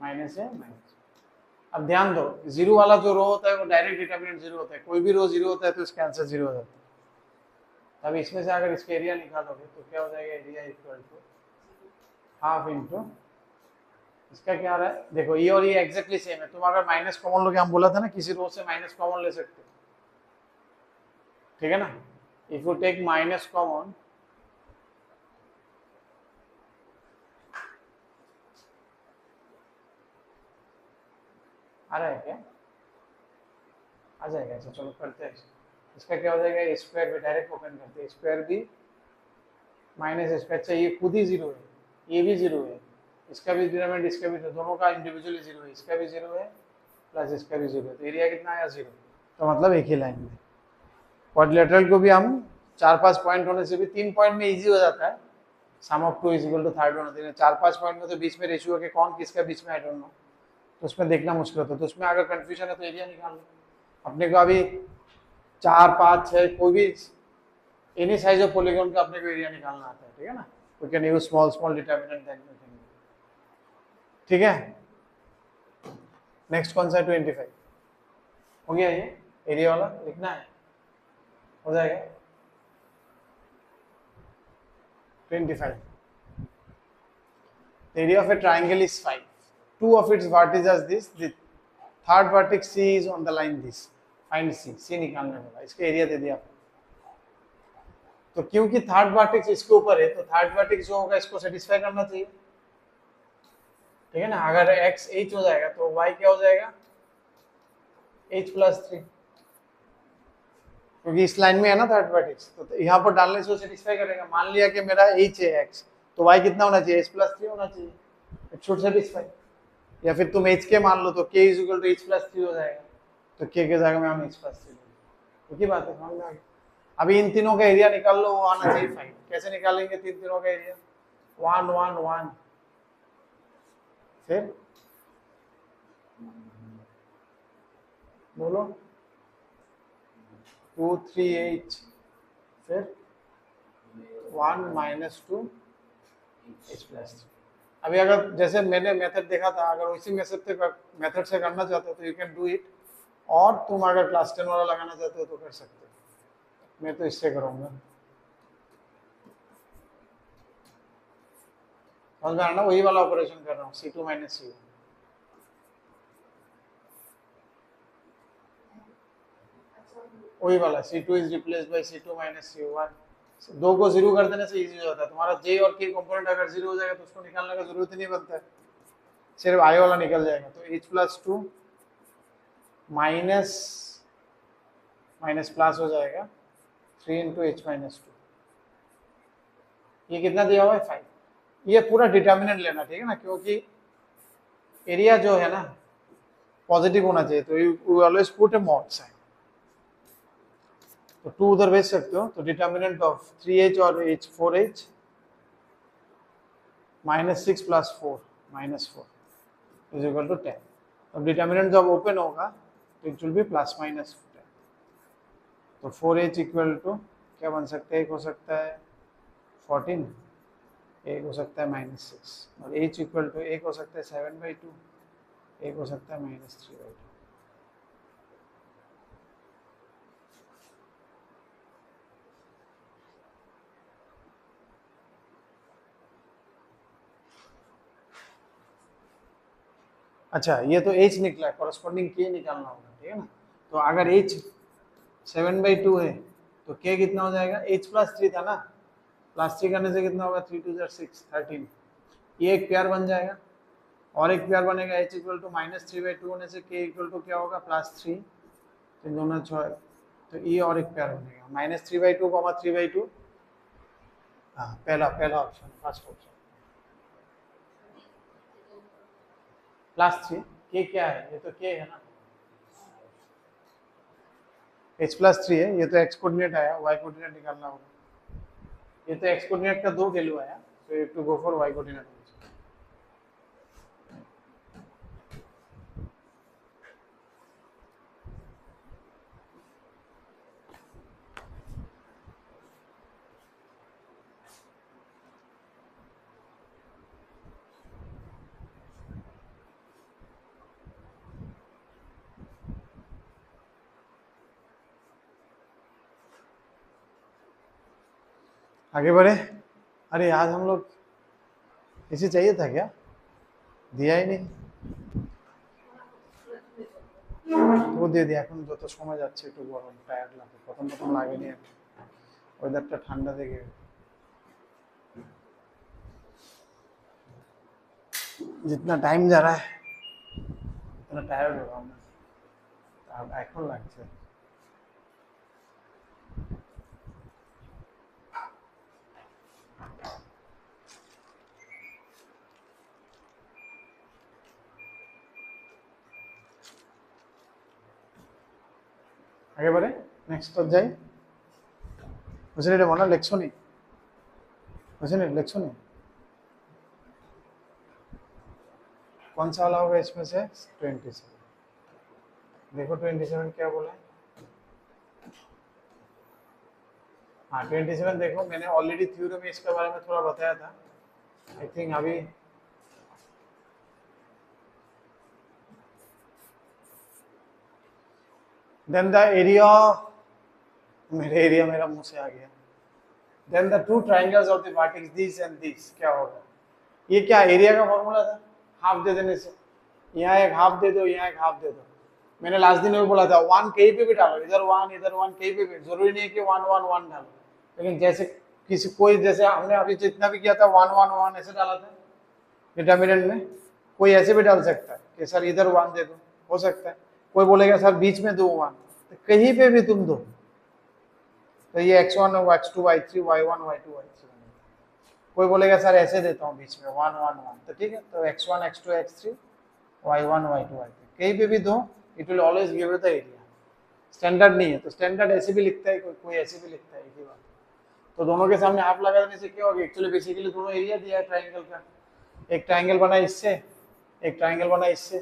माइनस है। अब ध्यान दो, 0 वाला जो रो होता है वो डायरेक्ट डिटर्मिनेंट 0 होता है, कोई भी रो 0 होता है तो इसका आंसर 0 हो जाता है। अब इसमें से अगर इसका एरिया निकालोगे तो क्या हो जाएगा, area equal to half into इसका क्या आ रहा है, देखो ये और ये एग्जैक्टली सेम है। तुम अगर माइनस कॉमन लोगे, हम बोला था ना किसी रो से माइनस कॉमन ले सकते हो, ठीक है ना। If you take minus common, आ रहा है क्या, आ जाएगा ऐसा, चलो करते हैं। इसका क्या हो जाएगा, स्क्वायर भी डायरेक्ट ओपन करते हैं, स्क्वायर भी माइनस स्क्वायर, अच्छा ये खुद ही 0 है, ये भी 0 है, इसका भी डिटरमिनेंट, इसका भी, दोनों का इंडिविजुअली 0 है, इसका भी 0 है प्लस इसका भी 0 है, तो एरिया कितना आया 0। तो मतलब एक ही लाइन में क्वाड्रिलेटरल को भी हम 4-5 पॉइंट होने से भी 3 पॉइंट में इजी हो जाता है, sum of 2 is equal to third होना चाहिए। 4-5 पॉइंट में तो बीच में रेशियो के कौन किसका बीच में, आई डोंट नो, तो उसमें देखना मुश्किल होता है। तो उसमें अगर कंफ्यूजन है तो एरिया निकाल लो। अपने को अभी 4 5 6 कोई भी एनी साइज ऑफ पॉलीगॉन का अपने को एरिया निकालना आता है, ठीक है ना। We can use small determinant then we can, ठीक है। नेक्स्ट कौन सा है, 25 हो गया, ये एरिया वाला लिखना है, हो जाएगा 25। Area of A triangle is 5, 2 of its vertices this, the third vertex C is on the line this, find C निकालने वाला, इसका एरिया दे दिया। तो क्योंकि थर्ड वर्टेक्स इसके ऊपर है तो थर्ड वर्टेक्स जो होगा इसको सेटिस्फाई करना चाहिए, ठीक है ना। अगर x h हो जाएगा तो y क्या हो जाएगा, h प्लस 3, क्योंकि इस लाइन में है ना थर्ड वर्टेक्स, तो यहाँ पर डालने से वो सेटिस्फाई करेगा। मान लिया कि मेरा h है x, तो y कितना होना चाहिए, h प्लस 3 होना चाहिए, इट शुड सेटिस्फाई। या फिर तुम h के मान लो तो k is equal to h plus 3 हो जाएगा, तो k के जगह में हम h प्लस 3, ठीक है बात है, समझ में आ गई। अभी इन तीनों का एरिया निकाल लो, वो आना चाहिए 5। कैसे निकालेंगे तीनों का एरिया, 1 1 1, फिर बोलो 2 3 8, फिर 1 माइनस 2 h प्लस 3। अभी अगर जैसे मैंने मेथड देखा था, अगर उसी मेथड से करना चाहते हो तो यू कैन डू इट, और तुम अगर क्लास 10 वाला लगाना चाहते हो तो कर सकते हो। मैं तो इससे करूंगा, समझ में आ रहा ना, वही वाला ऑपरेशन कर रहा हूँ, C2 माइनस C1, वही वाला C2 is replaced by C2 minus C1। 2 को 0 कर देने से इजी हो जाता है। तुम्हारा J और K कंपोनेंट अगर 0 हो जाएगा तो उसको निकालने का जरूरत ही नहीं बनता है, सिर्फ आई वाला निकल जाएगा, तो h+2 माइनस माइनस प्लस हो जाएगा 3 इंटू h-2। ये कितना दिया हुआ है 5। ये पूरा डिटर्मिनेंट लेना, ठीक है ना, क्योंकि एरिया जो है ना पॉजिटिव होना चाहिए, तो you always put A mod sine. तो 2 उधर भेज सकते हो, तो डिटर्मिनेंट ऑफ 3h और h 4h -6 + 4 -4 is equal to 10। अब डिटर्मिनेंट जब ओपन होगा तो इट विल बी ±10। तो 4h इक्वल टू क्या बन सकता है, एक हो सकता है 14, एक हो सकता है -6, और h इक्वल टू एक हो सकता है 7/2, एक हो सकता है -3/2। अच्छा, ये तो h निकला है, कॉरस्पॉन्डिंग k निकालना होगा, ठीक है ना। तो अगर h 7/2 है तो k कितना हो जाएगा, h+3 था ना, +3 करने से कितना होगा, 3 2 6 13। ये एक पेयर बन जाएगा, और एक पेयर बनेगा h इक्वल टू -3/2 होने से k इक्वल टू क्या होगा, +3, तो दोनों 6, तो ये और एक पेयर बनेगा -3/2, 3/2। हाँ, पहला ऑप्शन, फर्स्ट ऑप्शन +3। k क्या है, ये तो k है ना, h+3 है, ये तो x कोऑर्डिनेट आया, y कोऑर्डिनेट निकालना होगा। ये तो x कोऑर्डिनेट का 2 वैल्यू आया, तो you have to go for y coordinate. आगे बढ़े। अरे आज हम लोग इसे चाहिए था क्या, दिया ही नहीं, वो দিয়ে দিই। এখন যত সময় যাচ্ছে একটু গরম, টায়ার্ড লাগে, প্রথম লাগেনি, ওয়েদারটা ঠান্ডা থেকে जितना टाइम जा रहा है उतना टायर्ड हो रहा हूँ मैं, अब এখন লাগছে। आगे बढ़े, नेक्स्ट पर जाए। বুঝলেন, এটা মনে লেখছনি, বুঝলেন লেখছনি, कौन सा वाला होगा इसमें से, 27। देखो 27 क्या बोला है। हाँ 27 देखो, मैंने ऑलरेडी थ्योरी में इसके बारे में थोड़ा बताया था, आई थिंक अभी देन द एरिया, मेरे एरिया मेरा मुंह से आ गया। Then the two triangles of the vertex this and this क्या होगा, ये क्या एरिया का फॉर्मूला था, हाफ दे देने से, यहाँ एक हाफ दे दो, यहाँ एक हाफ दे दो। मैंने लास्ट दिन में बोला था 1 कहीं पे भी डालो, इधर 1 इधर 1 कहीं पे भी, जरूरी नहीं है कि 1 1 1 डालो, लेकिन जैसे किसी कोई, जैसे हमने अभी जितना भी किया था 1 1 1 ऐसे डाला था डिटर्मिनेंट में, कोई ऐसे भी डाल सकता है कि सर इधर 1 दे दो, हो सकता है। कोई बोलेगा सर बीच में दो 1, तो कहीं पे भी तुम दो, तो ये x1 x2 y3 y1 y2 y3। कोई बोलेगा सर ऐसे देता हूँ बीच में 1 1 1, तो ठीक है, तो x1 x2 x3 y1 y2 y3 कहीं पे भी दो, it will always give you the area. Standard नहीं है, तो स्टैंडर्ड ऐसे भी लिखता है, कोई ऐसे भी लिखता है, एक ही बात। तो दोनों के सामने हाफ लगा देने से क्या होगा, एक्चुअली बेसिकली दोनों एरिया दिया है ट्राइंगल का, एक ट्राइंगल बना इससे, एक ट्राइंगल बना इससे,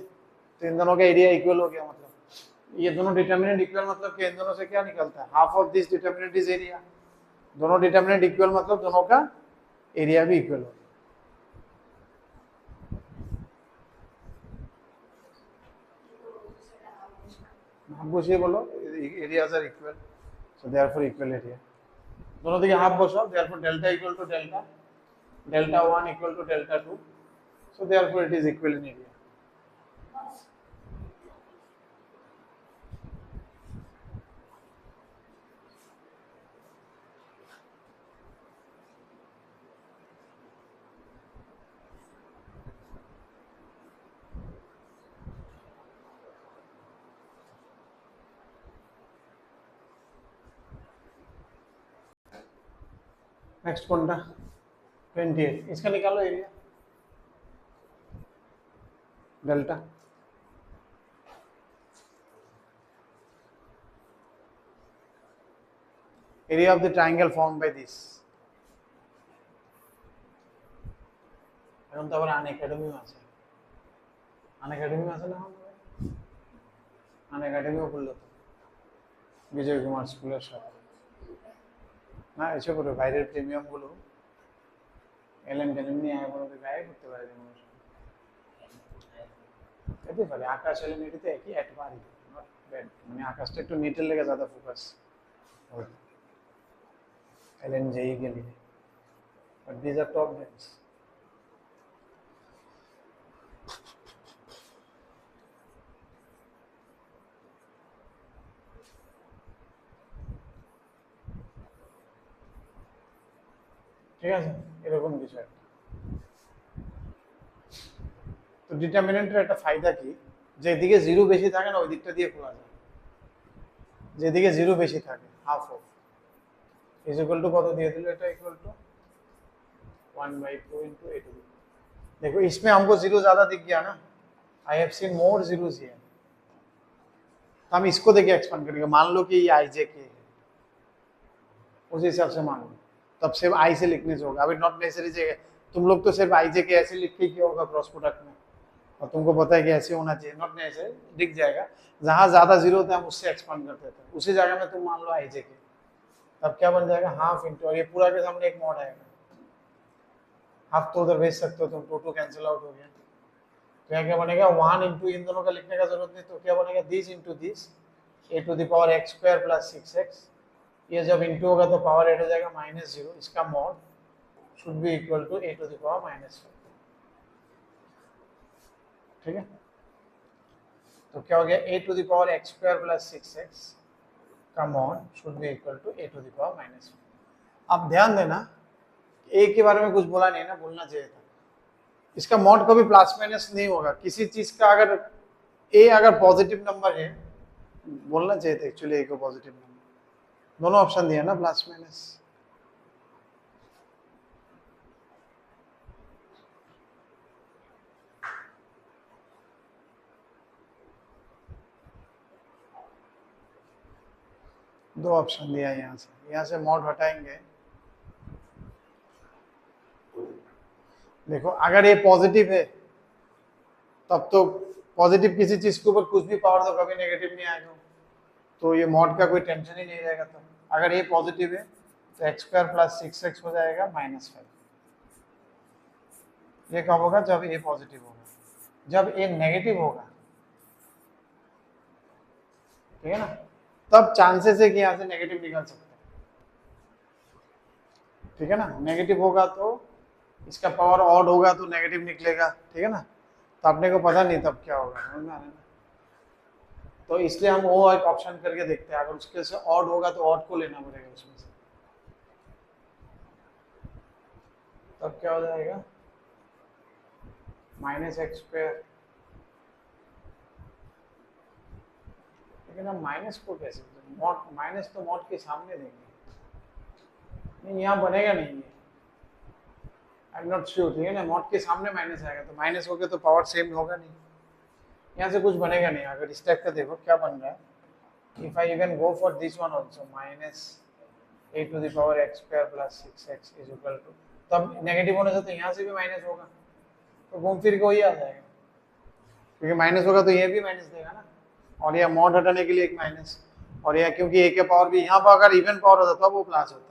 तो इन दोनों का एरिया इक्वल हो गया। मतलब ये दोनों डिटर्मिनेंट इक्वल मतलब कि इन दोनों से क्या निकलता है, half of this determinant is area. दोनों डिटर्मिनेंट इक्वल मतलब दोनों का एरिया भी इक्वल हो। हाफ बसिए, बोलो areas are equal, so therefore equal area. दोनों दिखे हाफ बसाओ, therefore delta equal to delta, delta 1 equal to delta 2, so therefore it is equal in area. Next कौन था 28 इसका निकालो area delta area of the triangle formed by this এখন তো আবার আন একাডেমিও আছে আন একাডেমিও আছে না আন একাডেমিও করলো তো বিজয় কুমার স্কুলের সাথে না এসে করে বাইরের প্রিমিয়াম গুলো এলএম টেলএম নিয়ে আয় বলতে গায়ে করতে পারে যেতে পারে আকাশ এলএম এটিতে একই এট পারি নট ব্যাড মানে আকাশটা একটু নিটের লেগে ज़्यादा ফোকাস एलएन जेई के लिए but these are top bands ঠিক আছে এরকম কিছু একটা তো ডিটারমিনেন্টের একটা ফায়দা কি যেদিকে জিরো বেশি থাকে না ওই দিকটা দিয়ে খোলা যায় যেদিকে জিরো বেশি থাকে half of is equal to কত দিয়ে দিল এটা equal to 1/2 into a to the देखो इसमें हमको जीरो ज्यादा दिख गया ना I have seen more zeros here तो हम इसको देखिए एक्सपांड करेंगे मान लो कि ये आई जे के है उस हिसाब से मान लो तब सिर्फ आई से लिखने से होगा अभी नॉट नेसेसरी चाहिए तुम लोग तो सिर्फ आई जे के ऐसे लिख के किया होगा क्रॉस प्रोडक्ट में और तुमको पता है कि ऐसे होना चाहिए नॉट नेसेसरी दिख जाएगा जहां ज्यादा जीरो होता है हम उससे एक्सपांड करते थे उसी जगह में तुम मान लो आई जे के तब क्या बन जाएगा हाफ इंटू और ये पूरा के सामने एक मॉड आएगा हाफ तो उधर भेज सकते हो तुम टू कैंसिल आउट हो गया तो यहाँ क्या बनेगा 1 इंटू इन दोनों का लिखने का जरूरत नहीं तो क्या बनेगा this into this A to the power X square plus 6x ये जब इंटू होगा तो पावर एड हो जाएगा -0 इसका mod should be equal to A to the power -5 ठीक है तो क्या हो गया A to the power X square plus 6x का mod should be equal to A to the power -1 अब ध्यान देना ए के बारे में कुछ बोला नहीं ना बोलना चाहिए था इसका मॉड कभी प्लस माइनस नहीं होगा किसी चीज का अगर ए अगर पॉजिटिव नंबर है बोलना चाहिए था एक्चुअली ए को पॉजिटिव नंबर दोनों ऑप्शन दिया ना प्लस माइनस दो ऑप्शन दिया यहाँ से मॉड हटाएंगे देखो अगर ये पॉजिटिव है तब तो पॉजिटिव किसी चीज के ऊपर कुछ भी पावर दो कभी नेगेटिव नहीं आएगा तो ये मॉड का कोई टेंशन ही नहीं रहेगा तब अगर ये पॉजिटिव है तो एक्स स्क्वायर प्लस 6x हो जाएगा -5 ये कब होगा जब ए पॉजिटिव होगा जब ए नेगेटिव होगा ठीक है ना तब चांसेस है कि यहाँ से नेगेटिव निकल सकते हैं ठीक है ना नेगेटिव होगा तो इसका पावर ऑड होगा तो नेगेटिव निकलेगा ठीक है ना तो अपने को पता नहीं तब क्या होगा समझ में आ रहा है ना तो इसलिए हम वो एक ऑप्शन करके देखते हैं अगर उसके से ऑड होगा तो ऑड को लेना पड़ेगा उसमें से तब क्या हो जाएगा -x²। लेकिन हम माइनस को कैसे मॉड माइनस तो मॉड के सामने देंगे नहीं यहाँ बनेगा नहीं ये आई एम नॉट श्योर ठीक है ना मॉड के सामने माइनस आएगा तो माइनस हो गया तो पावर सेम होगा नहीं यहाँ से कुछ बनेगा नहीं अगर इस टाइप का देखो क्या बन रहा है if I even go for this one also -a to the power x square plus 6x is equal to तब नेगेटिव होने से तो यहाँ से भी माइनस होगा तो घूम फिर के वही आ जाएगा क्योंकि माइनस होगा तो ये भी माइनस देगा ना और यह मॉड हटाने के लिए एक माइनस और यह क्योंकि a के पावर भी यहाँ पर अगर इवन पावर होता तब वो प्लस होता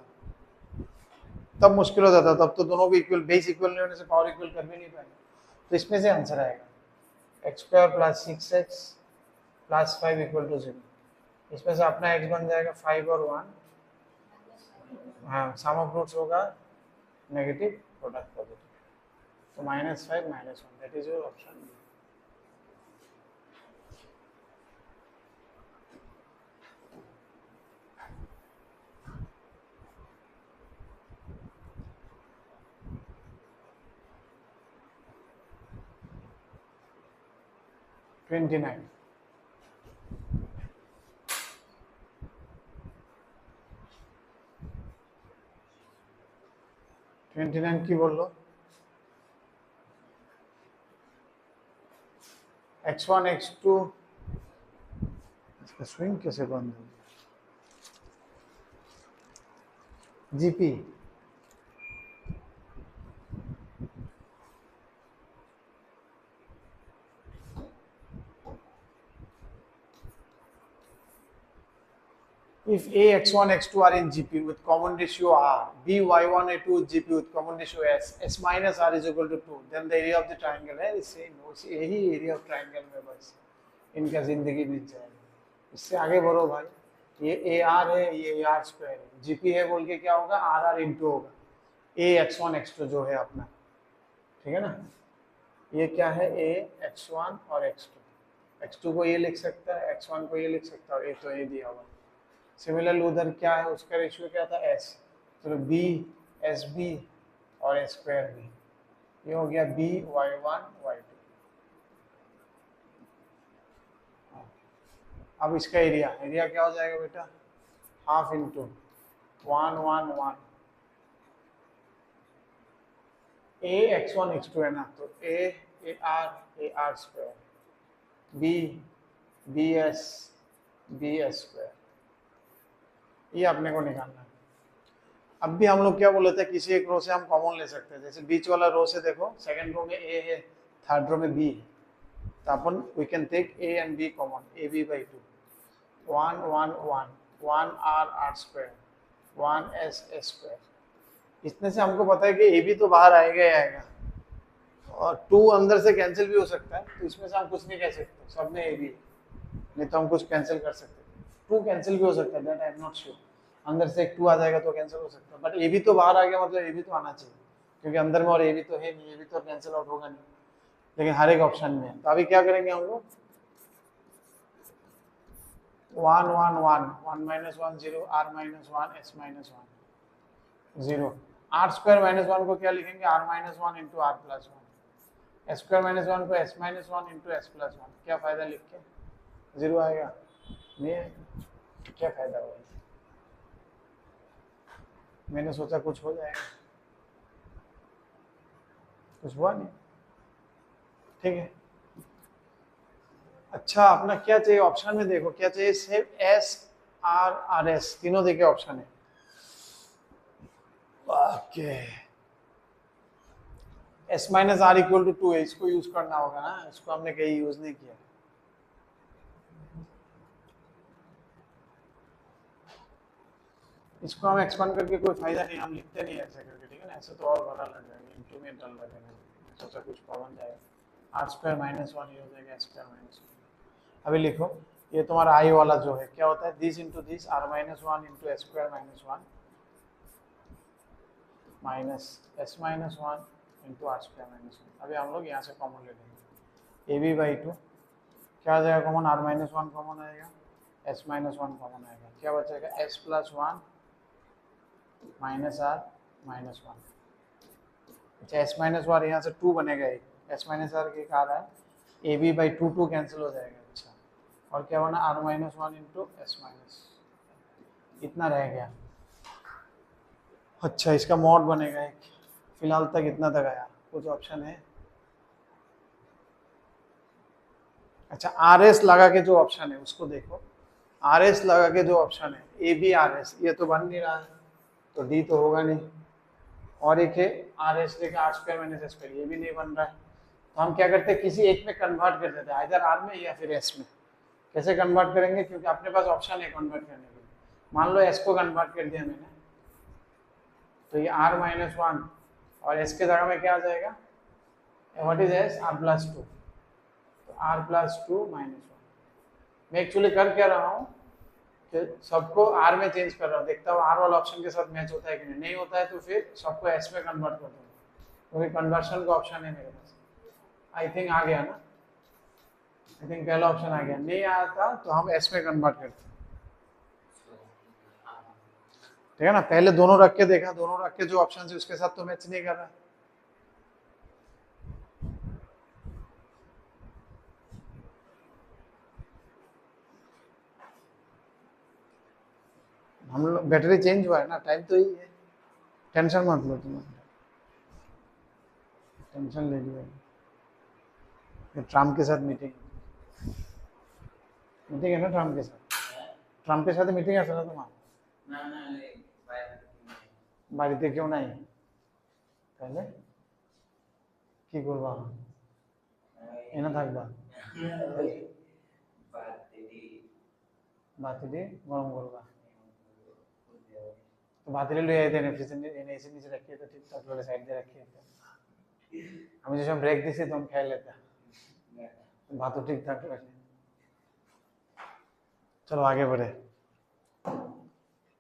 तब मुश्किल हो जाता तब तो दोनों को इक्वल बेस इक्वल नहीं होने से पावर इक्वल कर भी नहीं पाएंगे तो इसमें से आंसर आएगा X square plus 6x plus 5 equal to 0 इसमें से अपना x बन जाएगा 5 और 1 हाँ सम ऑफ रूट्स होगा नेगेटिव प्रोडक्ट पॉजिटिव तो -5 -1 दैट इज योर ऑप्शन $29 29 की बोल लो, x1 x2 इसका स्विंग कैसे बंद हो, GP if A x1 x2 are in GP with common ratio R, B y1 a2 with GP with common ratio S, S minus R is equal to 2, then the area of the triangle है same, यही area of triangle में बस इनका जिंदगी बीत जाएगी। इससे आगे बढ़ो भाई, ये ए आर है, ये ए आर स्क्वायर है, जीपी है बोल के क्या होगा, आर आर इंटू होगा ए x1 x2 जो है अपना, ठीक है ना। ये क्या है, ए x1 और x2, x2 को ये लिख सकता है, x1 को ये लिख सकता है, ये तो ये दिया हुआ है। सिमिलरली उधर क्या है, उसका रेशियो क्या था, एस, तो बी एस बी और एस स्क्वायर बी, ये हो गया बी y1 y2। अब इसका एरिया, एरिया क्या हो जाएगा बेटा, हाफ इंटू 1 1 1 ए x1 x2 है ना, तो A R square, B S square, ये अपने को निकालना है। अब भी हम लोग क्या बोले थे, किसी एक रो से हम कॉमन ले सकते हैं, जैसे बीच वाला रो से देखो, सेकंड रो में ए है, थर्ड रो में बी है, तो अपन we can take A and B common, A B by 2, 1 1 1 1 R square 1 S square. इसमें से हमको पता है कि ए बी तो बाहर आएगा ही आएगा, और 2 अंदर से कैंसिल भी हो सकता है, तो इसमें से हम कुछ नहीं कह सकते, सब में ए बी, नहीं तो हम कुछ कैंसिल कर सकते, 2 कैंसिल भी हो सकता है, that I am not sure, अंदर से एक 2 आ जाएगा तो कैंसिल हो सकता है, बट ए बी तो बाहर आ गया, मतलब ए बी तो आना चाहिए, क्योंकि अंदर में और ए बी तो है नहीं, ए बी तो कैंसिल आउट होगा नहीं, लेकिन हर एक ऑप्शन में है। तो अभी क्या करेंगे हम लोग, 1 1 1 1 minus 1 0 r minus 1 s minus 1 0, r square minus 1 को क्या लिखेंगे, r minus 1 into r plus 1, s square minus 1 को s minus 1 into s plus 1, क्या फायदा लिख के, 0 आएगा, नहीं आएगा, क्या फायदा हुआ, मैंने सोचा कुछ हो जाएगा, कुछ हुआ नहीं, ठीक है। अच्छा, अपना क्या चाहिए ऑप्शन में, देखो क्या चाहिए, सिर्फ एस आर आर एस तीनों देखे ऑप्शन है, okay, S minus R equal to 2 है, इसको यूज करना होगा ना, इसको हमने कहीं यूज नहीं किया। इसको हम एक्सपांड करके कोई फायदा नहीं, हम लिखते नहीं ऐसे करके, ठीक है ना, ऐसे तो और बड़ा लग जाएगा, इंटू में डल लगेगा, सोचा कुछ प्रॉब्लम जाएगा, आर स्क्वायर माइनस 1 ये हो जाएगा एस स्क्वायर माइनस 1। अभी लिखो, ये तुम्हारा आई वाला जो है क्या होता है, this into this, R minus 1 into S square minus 1 minus S minus 1 into R square minus 1। अभी हम लोग यहाँ से कॉमन ले लेंगे, ए बी बाई 2 क्या आ जाएगा कॉमन, आर माइनस 1 कॉमन आएगा, एस माइनस 1 कॉमन आएगा, क्या बचेगा, S plus 1 minus R minus 1। अच्छा, एस माइनस 1 यहाँ से 2 बनेगा, एक एस माइनस आर के आ रहा है, ए बी बाई 2 2 कैंसिल हो जाएगा। अच्छा, और क्या बना, R minus 1 into S minus, इतना रह गया। अच्छा, इसका मॉड बनेगा एक, फिलहाल तक इतना तक आया, कुछ ऑप्शन है। अच्छा, आर एस लगा के जो ऑप्शन है उसको देखो, आर एस लगा के जो ऑप्शन है ए बी आर एस, ये तो बन नहीं रहा है, तो डी तो होगा नहीं, और एक है आर एस लेके R square minus S square, ये भी नहीं बन रहा है, तो हम क्या करते हैं, किसी एक में कन्वर्ट कर देते हैं, इधर आर में या फिर एस में। कैसे कन्वर्ट करेंगे, क्योंकि अपने पास ऑप्शन है कन्वर्ट करने के लिए। मान लो एस को कन्वर्ट कर दिया मैंने, तो ये आर माइनस 1 और एस के जगह में क्या आ जाएगा, what is S, R plus 2, तो आर प्लस 2 माइनस 1। मैं एक्चुअली कर क्या रहा हूँ कि सबको आर में चेंज कर रहा हूँ, देखता हूँ आर वाला ऑप्शन के साथ मैच होता है कि नहीं होता है तो फिर सबको एस में कन्वर्ट कर दूँगा, क्योंकि कन्वर्शन का ऑप्शन है मेरे पास। आई थिंक आ गया ना, आई थिंक पहला ऑप्शन आ गया, नहीं आया था तो हम एस में कन्वर्ट करते हैं, ठीक है ना। पहले दोनों रख के देखा, दोनों रख के जो ऑप्शन है उसके साथ तो मैच नहीं कर रहा है। हम लोग बैटरी चेंज हुआ है ना, टाइम तो ही है, टेंशन मत लो तुम। टेंशन ले लिया ये ट्रम्प के साथ मीटिंग मीटिंग है ना ट्रम्प के साथ ट्रम्प के साथ मीटिंग আছে না তোমার না না এই বাইরে বাড়িতে কেউ নাই তাহলে কি করবা এনে থাকবা বাতিলে গরম করবা तो बातिले ले आए थे एने एसी नीचे रखिए तो ठीक ठाक वाले साइड में रखिए थे हमें जैसे ब्रेक दी थी तो हम खा लेते बात तो ठीक ठाक रखे चलो आगे बढ़े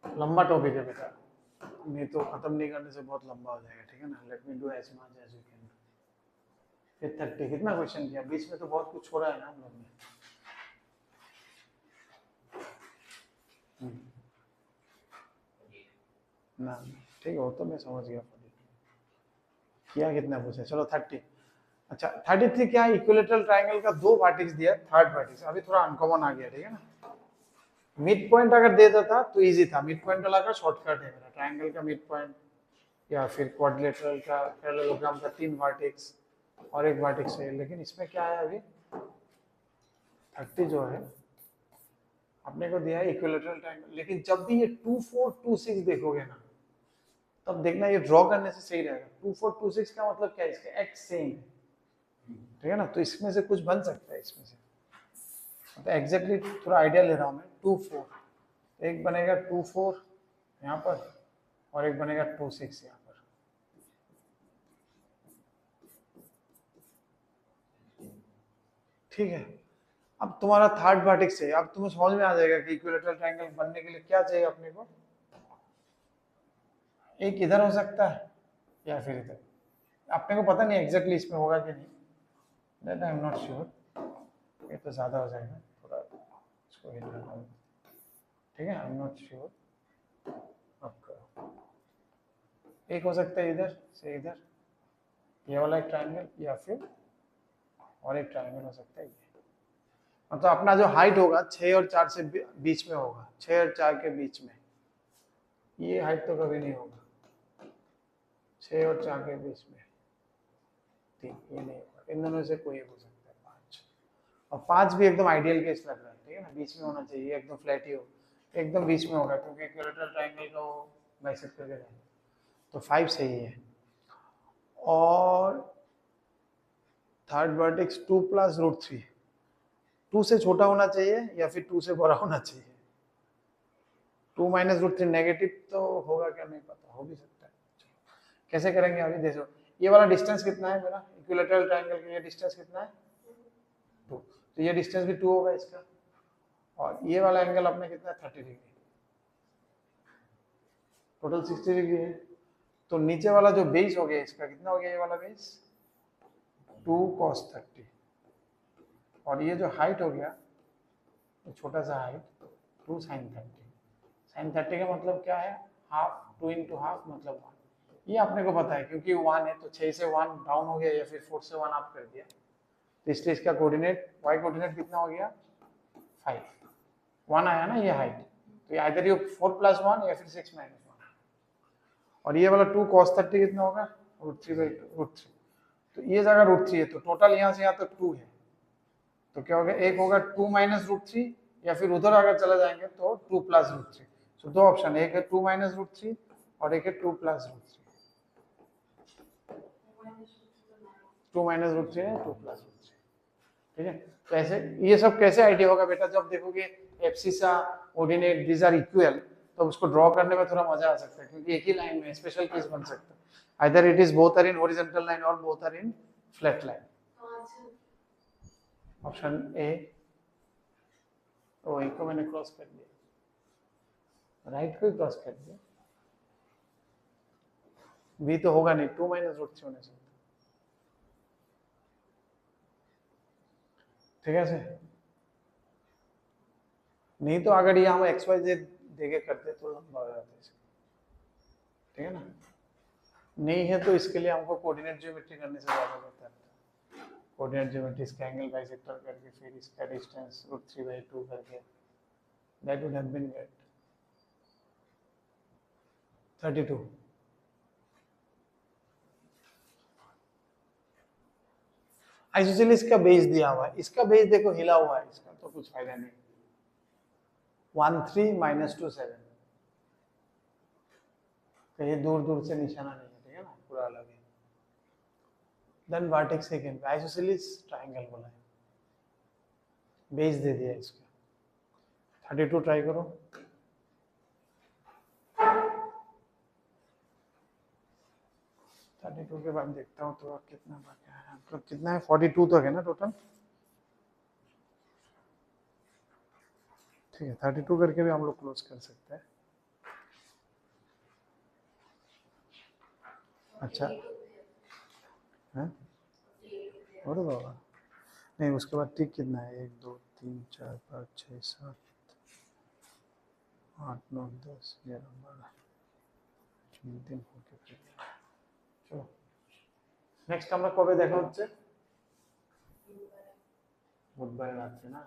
लंबा टॉपिक है बेटा नहीं तो खत्म नहीं करने से बहुत लंबा हो जाएगा ठीक है ना let me do as much as you can फिर 30 कितना क्वेश्चन किया बीच में तो बहुत कुछ हो रहा है ना हम लोग ने ना ठीक है वो तो मैं समझ गया किया कितना पूछे चलो 30 अच्छा 33 क्या इक्विलेटरल ट्रायंगल का दो वर्टेक्स दिया थर्ड वर्टेक्स अभी थोड़ा अनकॉमन आ गया ठीक है ना मिड पॉइंट अगर दे देता तो इजी था मिड पॉइंट वाला का शॉर्टकट है मेरा ट्रायंगल का मिड पॉइंट या फिर क्वाड्रिलेटरल का पैरेललोग्राम का 3 वर्टेक्स और एक वर्टेक्स है लेकिन इसमें क्या है अभी 30 जो है अपने को दिया है इक्विलेटरल ट्रायंगल लेकिन जब भी ये 2 4 2 6 देखोगे ना तब देखना ये ड्रॉ करने से सही रहेगा 2 4 2 6 का मतलब क्या है इसका एक्स सेम ठीक है ना तो इसमें से कुछ बन सकता है इसमें से तो एग्जैक्टली थोड़ा आइडिया ले रहा हूँ मैं 2 4 एक बनेगा 2 4 यहाँ पर और एक बनेगा 2 6 यहाँ पर ठीक है अब तुम्हारा थर्ड वर्टेक्स है अब तुम्हें समझ में आ जाएगा कि इक्विलेटरल ट्रायंगल बनने के लिए क्या चाहिए अपने को एक इधर हो सकता है या फिर इधर अपने को पता नहीं एग्जैक्टली इसमें होगा कि नहीं that I am not sure ये तो ज़्यादा हो जाएगा थोड़ा इसको हिट करना ठीक है आई एम नॉट श्योर आपका एक हो सकता है इधर से इधर ये वाला एक ट्रायंगल या फिर और एक ट्रायंगल हो सकता है ये मतलब अपना जो हाइट होगा 6 और 4 से बीच में होगा 6 और 4 के बीच में ये हाइट तो कभी नहीं होगा 6 और 4 के बीच में ठीक ये नहीं होगा इन दोनों से कोई एक हो सकता है 5 और 5 भी एकदम आइडियल केस लग रहा है ठीक है ना बीच में होना चाहिए एकदम फ्लैट ही हो एकदम बीच में होगा क्योंकि इक्विलेटरल ट्रायंगल का वो बाइसेक्ट करके रहेगा तो 5 सही है और थर्ड वर्टेक्स 2 + √3 2 से छोटा होना चाहिए या फिर 2 से बड़ा होना चाहिए 2 - √3 नेगेटिव तो होगा क्या नहीं पता हो भी सकता है कैसे करेंगे अभी देखो ये वाला डिस्टेंस कितना है मेरा इक्विलेटरल ट्रायंगल के लिए डिस्टेंस कितना है 2 तो ये डिस्टेंस भी 2 होगा इसका और ये वाला एंगल अपने कितना है 30 डिग्री टोटल 60 डिग्री है तो नीचे वाला जो बेस हो गया इसका कितना हो गया ये वाला बेस 2 cos 30 और ये जो हाइट हो गया तो छोटा सा हाइट 2 sin 30 sin 30 का मतलब क्या है हाफ 2 × हाफ मतलब 1 ये आपने को पता है क्योंकि 1 है तो 6 से 1 डाउन हो गया या फिर 4 से 1 अप कर दिया तो इसलिए इसका कोऑर्डिनेट y कोऑर्डिनेट कितना हो गया 5 1 आया ना ये हाइट तो ये आइदर ये 4 + 1 या फिर 6 - 1 और ये वाला 2 cos 30 कितना होगा √3 तो ये जगह √3 है तो टोटल यहाँ से यहाँ तक 2 है तो क्या होगा एक होगा 2 - √3 या फिर उधर अगर चला जाएंगे तो 2 + √3 तो दो ऑप्शन है एक है 2 - √3 और एक है 2 + √3 2 - √3 है 2 + √3 ठीक है तो ऐसे ये सब कैसे आइडिया होगा बेटा जब देखोगे abscissa ordinate these are equal तो उसको ड्रॉ करने में थोड़ा मजा आ सकता है क्योंकि एक ही लाइन में स्पेशल केस बन सकता है either it is both are in horizontal line और both are in flat line option A ओ एक को मैंने क्रॉस कर दिया राइट को क्रॉस कर दिया बी तो होगा नहीं 2 - √3 होने से ठीक है सर नहीं तो अगर ये हम XYZ देके करते तो लंबा हो जाता है ठीक है ना नहीं है तो इसके लिए हमको कोऑर्डिनेट ज्योमेट्री करने से ज्यादा बेहतर है कोऑर्डिनेट ज्योमेट्री इसका एंगल बाइसेक्टर करके फिर इसका डिस्टेंस √3/2 करके that would have been great 32 isosceles का बेस दिया हुआ है, इसका बेस देखो हिला हुआ है, इसका तो कुछ फायदा नहीं। 1 3 -2 7, कहीं दूर दूर से निशाना नहीं है, ठीक है ना, पूरा अलग है। देन वर्टेक्स सेकंड पे आइसोसेलेस ट्रायंगल बोला है, बेस दे दिया इसका। 32 ट्राई करो। 32 के बाद देखता हूँ तो कितना बाकी है, मतलब कितना है, 42 तक है ना टोटल, ठीक है। 32 करके भी हम लोग क्लोज कर सकते हैं। अच्छा है, और बाबा नहीं, उसके बाद ठीक कितना है, 1 2 3 4 5 6 7 8 9 10 11 12 3 3 চলো নেক্সট আমরা কবে দেখা হচ্ছে? বুধবার রাত্রে না,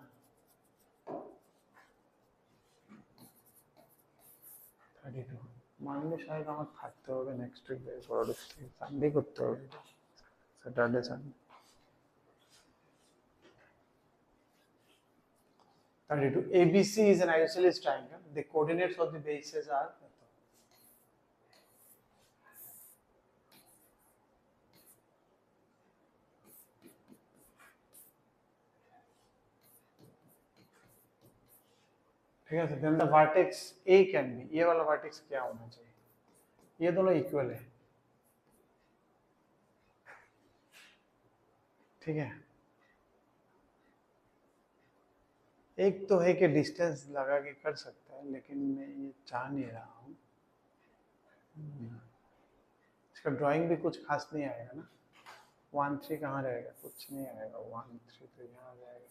32 মানলে শায়দ আমার থাকতে হবে নেক্সট উইক, সানডে করতে হবে, Saturday Sunday. 32 ABC is an isosceles triangle, the coordinates of the bases are ठीक है। Then the vertex A can be, ये वाला वर्टेक्स क्या होना चाहिए, ये दोनों इक्वल है, ठीक है। एक तो है कि डिस्टेंस लगा के कर सकता है, लेकिन मैं ये चाह नहीं रहा हूँ। इसका ड्राइंग भी कुछ खास नहीं आएगा ना। 1 3 कहाँ रहेगा, कुछ नहीं आएगा, 1 3 तो यहाँ जाएगा।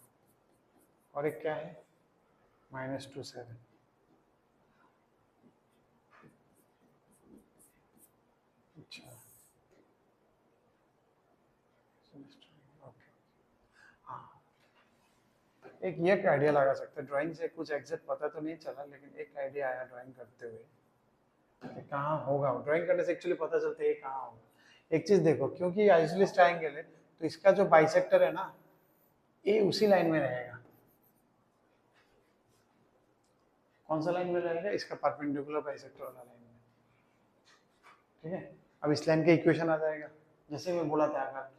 और एक क्या है, -2 7, अच्छा हाँ, एक ये आइडिया लगा सकते हैं, ड्राइंग से कुछ एग्जैक्ट पता तो नहीं चला, लेकिन एक आइडिया आया ड्राइंग करते हुए, कहाँ होगा, ड्राइंग करने से एक्चुअली पता चलता है ये कहाँ होगा। एक चीज देखो, क्योंकि आइसोसेलेस ट्रायंगल है तो इसका जो बाइसेक्टर है ना, ये उसी लाइन में रहेगा। कौन सा लाइन में रहेगा, इसका परपेंडिकुलर बाइसेक्टर वाला लाइन में, ठीक है। अब इस लाइन का इक्वेशन आ जाएगा, जैसे मैं बोला था, अगर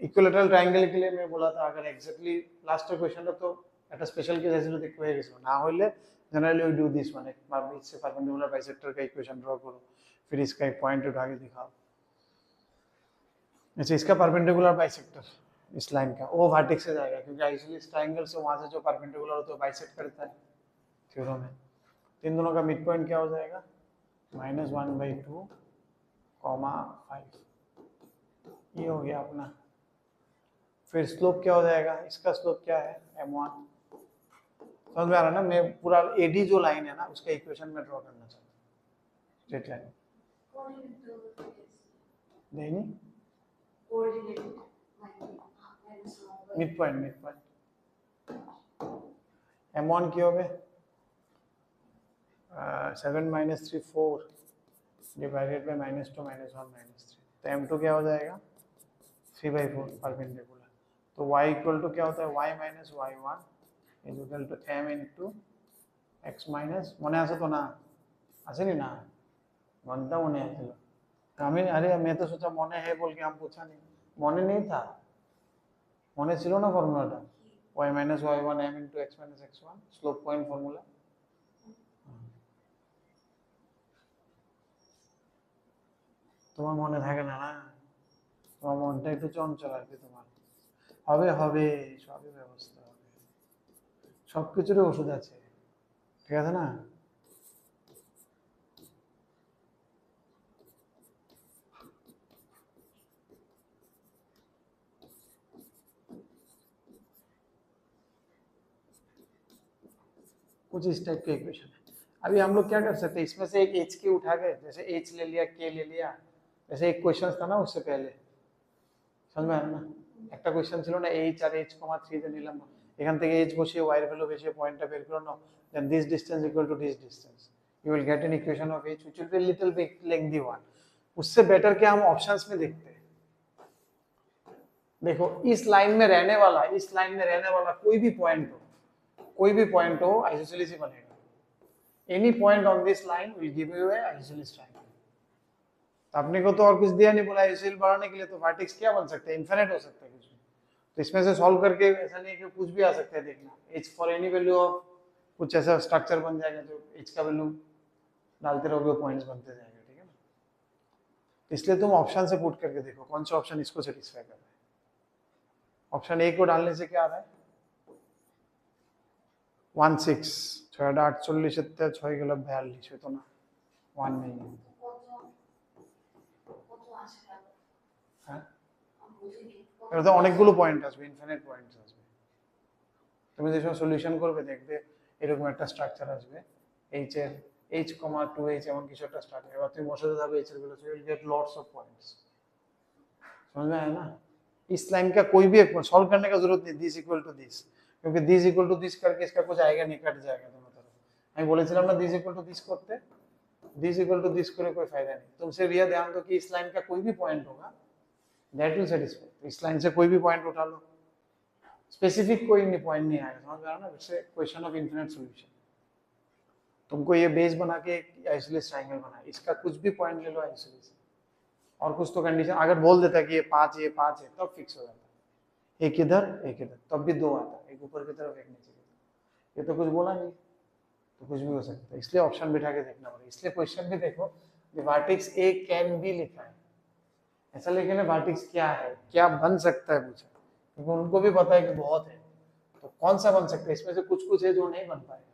इक्विलैटरल ट्रायंगल के लिए मैं बोला था, अगर एग्जैक्टली लास्ट क्वेश्चन तो একটা স্পেশাল কেস আছে দেখতে হয়ে গেছে, না হলে generally we do this one, एक बार इससे परपेंडिकुलर बाइसेक्टर का इक्वेशन ड्रॉ करो, फिर इसका एक पॉइंट उठा के दिखाओ। अच्छा, इसका परपेंडिकुलर बाइसेक्टर इस लाइन का वो वर्टेक्स से जाएगा, क्योंकि आइसोसेलेस ट्रायंगल से वहां से जो परपेंडिकुलर होता है बाइसेक्ट करता है थ्योरम में। इन दोनों का मिड पॉइंट क्या हो जाएगा, -1/2, 5, ये हो गया अपना। फिर स्लोप क्या हो जाएगा, इसका स्लोप क्या है, m1, समझ में आ रहा है ना। मैं पूरा एडी जो लाइन है ना, उसका इक्वेशन में ड्रॉ करना चाहता हूँ, स्ट्रेट लाइन नहीं, मिड पॉइंट m1 কি হবে, 7 - 3 4 डिवाइडेड बाय -2 -1 -3, तो m2 क्या हो जाएगा, 3/4 परपेंडिकुलर। तो y इक्वल टू क्या होता है, y - y1 is equal to m into x minus, মনে আছে তো না, আসেনি না, ঘন্টা মনে আছে। আমি अरे मैं तो सोचा মনে है बोल के हम पूछा नहीं, মনে नहीं था, মনে ছিল না ফর্মুলাটা, y - y1 m into x - x1 slope point formula. তোমার মনে থাকে না, না তোমার মনটা একটু চঞ্চল আর কি, তোমার হবে হবে সবই ব্যবস্থা হবে, সবকিছুরই ওষুধ আছে, ঠিক আছে না। कुछ इस टाइप के इक्वेशन है। अभी हम लोग क्या कर सकते हैं, इसमें से एक एच के उठा गए, जैसे एच ले लिया, के ले लिया, जैसे एक क्वेश्चन था ना उससे पहले, समझ में आया ना, একটা কোশ্চেন ছিল না h আর h,3 তে নিলাম, এখান থেকে h বসিয়ে y এর ভ্যালু বসিয়ে পয়েন্টটা বের করে নাও, then this distance equal to this distance, you will get an equation of h which will be little bit lengthy one. उससे बेटर क्या हम ऑप्शंस में देखते हैं, देखो इस लाइन में रहने वाला कोई भी पॉइंट हो आइसोसेलेस ही बनेगा। Any point on this line will give U A isosceles triangle. तो अपने को तो और कुछ दिया नहीं, बोला आइसोसेलेस बनाने के लिए, तो वर्टेक्स क्या बन सकते हैं, इनफिनिट हो सकता है कुछ भी। तो इसमें से सॉल्व करके ऐसा नहीं कि कुछ भी आ सकता है, देखना h for any value of कुछ ऐसा स्ट्रक्चर बन जाएगा जो h का वैल्यू डालते रहोगे पॉइंट्स बनते जाएंगे, ठीक है ना। तो इसलिए तुम ऑप्शन से पुट करके देखो कौन सा ऑप्शन इसको सेटिस्फाई कर रहा है। ऑप्शन ए को डालने से क्या आ रहा है 16 6 8 40 7 6 गलत 42 तो ना 1 नहीं है। হ্যাঁ এটা তো অনেকগুলো পয়েন্ট আসবে, ইনফিনিট পয়েন্টস আসবে। তুমি যখন সলিউশন করবে দেখবে এরকম একটা স্ট্রাকচার আসবে h এর h, 2h এমন কিছু একটা স্ট্রাকচার। এবার তুমি বসাতে যাবে h এর value, so you get lots of points. समझ में आया ना। इस लाइन का कोई भी एक सॉल्व करने का जरूरत नहीं, दिस इक्वल टू दिस, क्योंकि दिस इक्वल टू दिस करके इसका कुछ आएगा नहीं, कट जाएगा दोनों तरफ। আমি বলেছিলাম না दिस इक्वल टू दिस करते, दिस इक्वल टू दिस করে कोई फायदा नहीं। तुम सिर्फ ये ध्यान दो कि इस लाइन का कोई भी पॉइंट होगा दैट विल सेटिस्फाई। इस लाइन से कोई भी पॉइंट उठा लो, स्पेसिफिक कोई नहीं पॉइंट नहीं आएगा, समझ में आ रहा ना। It's a question of infinite solution. तुमको ये बेस बना के आइसोसेलेस ट्रायंगल बना, इसका कुछ भी पॉइंट ले लो आइसोसेलेस, और कुछ तो कंडीशन अगर बोल देता है कि ये 5 है तब फिक्स हो जाता है। एक इधर तब भी 2 आता है, एक ऊपर की तरफ एक नीचे की तरफ। ये तो कुछ बोला नहीं, तो कुछ भी हो सकता है। इसलिए ऑप्शन बिठा के देखना पड़ेगा। इसलिए क्वेश्चन भी देखो वर्टेक्स ए कैन बी लिखा है, ऐसा लिखे ना वर्टेक्स क्या है, क्या बन सकता है पूछा, क्योंकि उनको भी पता है कि बहुत है, तो कौन सा बन सकता है। इसमें से कुछ कुछ है जो नहीं बन पाएगा,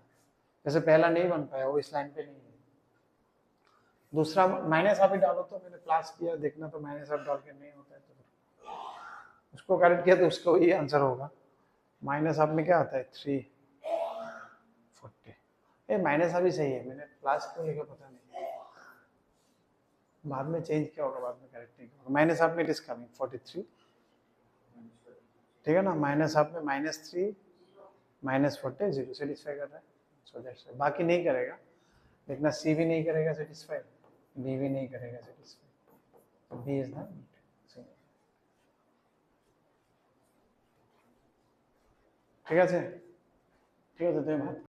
जैसे पहला नहीं बन पाया, वो इस लाइन पे नहीं है। दूसरा माइनस आप ही डालो, तो मैंने प्लस किया, देखना तो माइनस आप डाल के नहीं होता है, तो उसको करेक्ट किया तो उसका वही आंसर होगा। माइनस आप में क्या आता है 340, ए माइनस अभी सही है, मैंने प्लस क्यों लिखा पता नहीं, बाद में चेंज किया होगा, बाद में करेक्ट नहीं होगा। माइनस आप में इट इज कमिंग 43, ठीक है ना। माइनस आप में -3 -40 0 सेटिस्फाई कर रहा है, सो दैट्स बाकी नहीं करेगा। देखना सी भी नहीं करेगा सेटिस्फाई, बी भी नहीं करेगा सेटिस्फाई, तो बी इज द ঠিক আছে, ঠিক আছে তুমি ভাত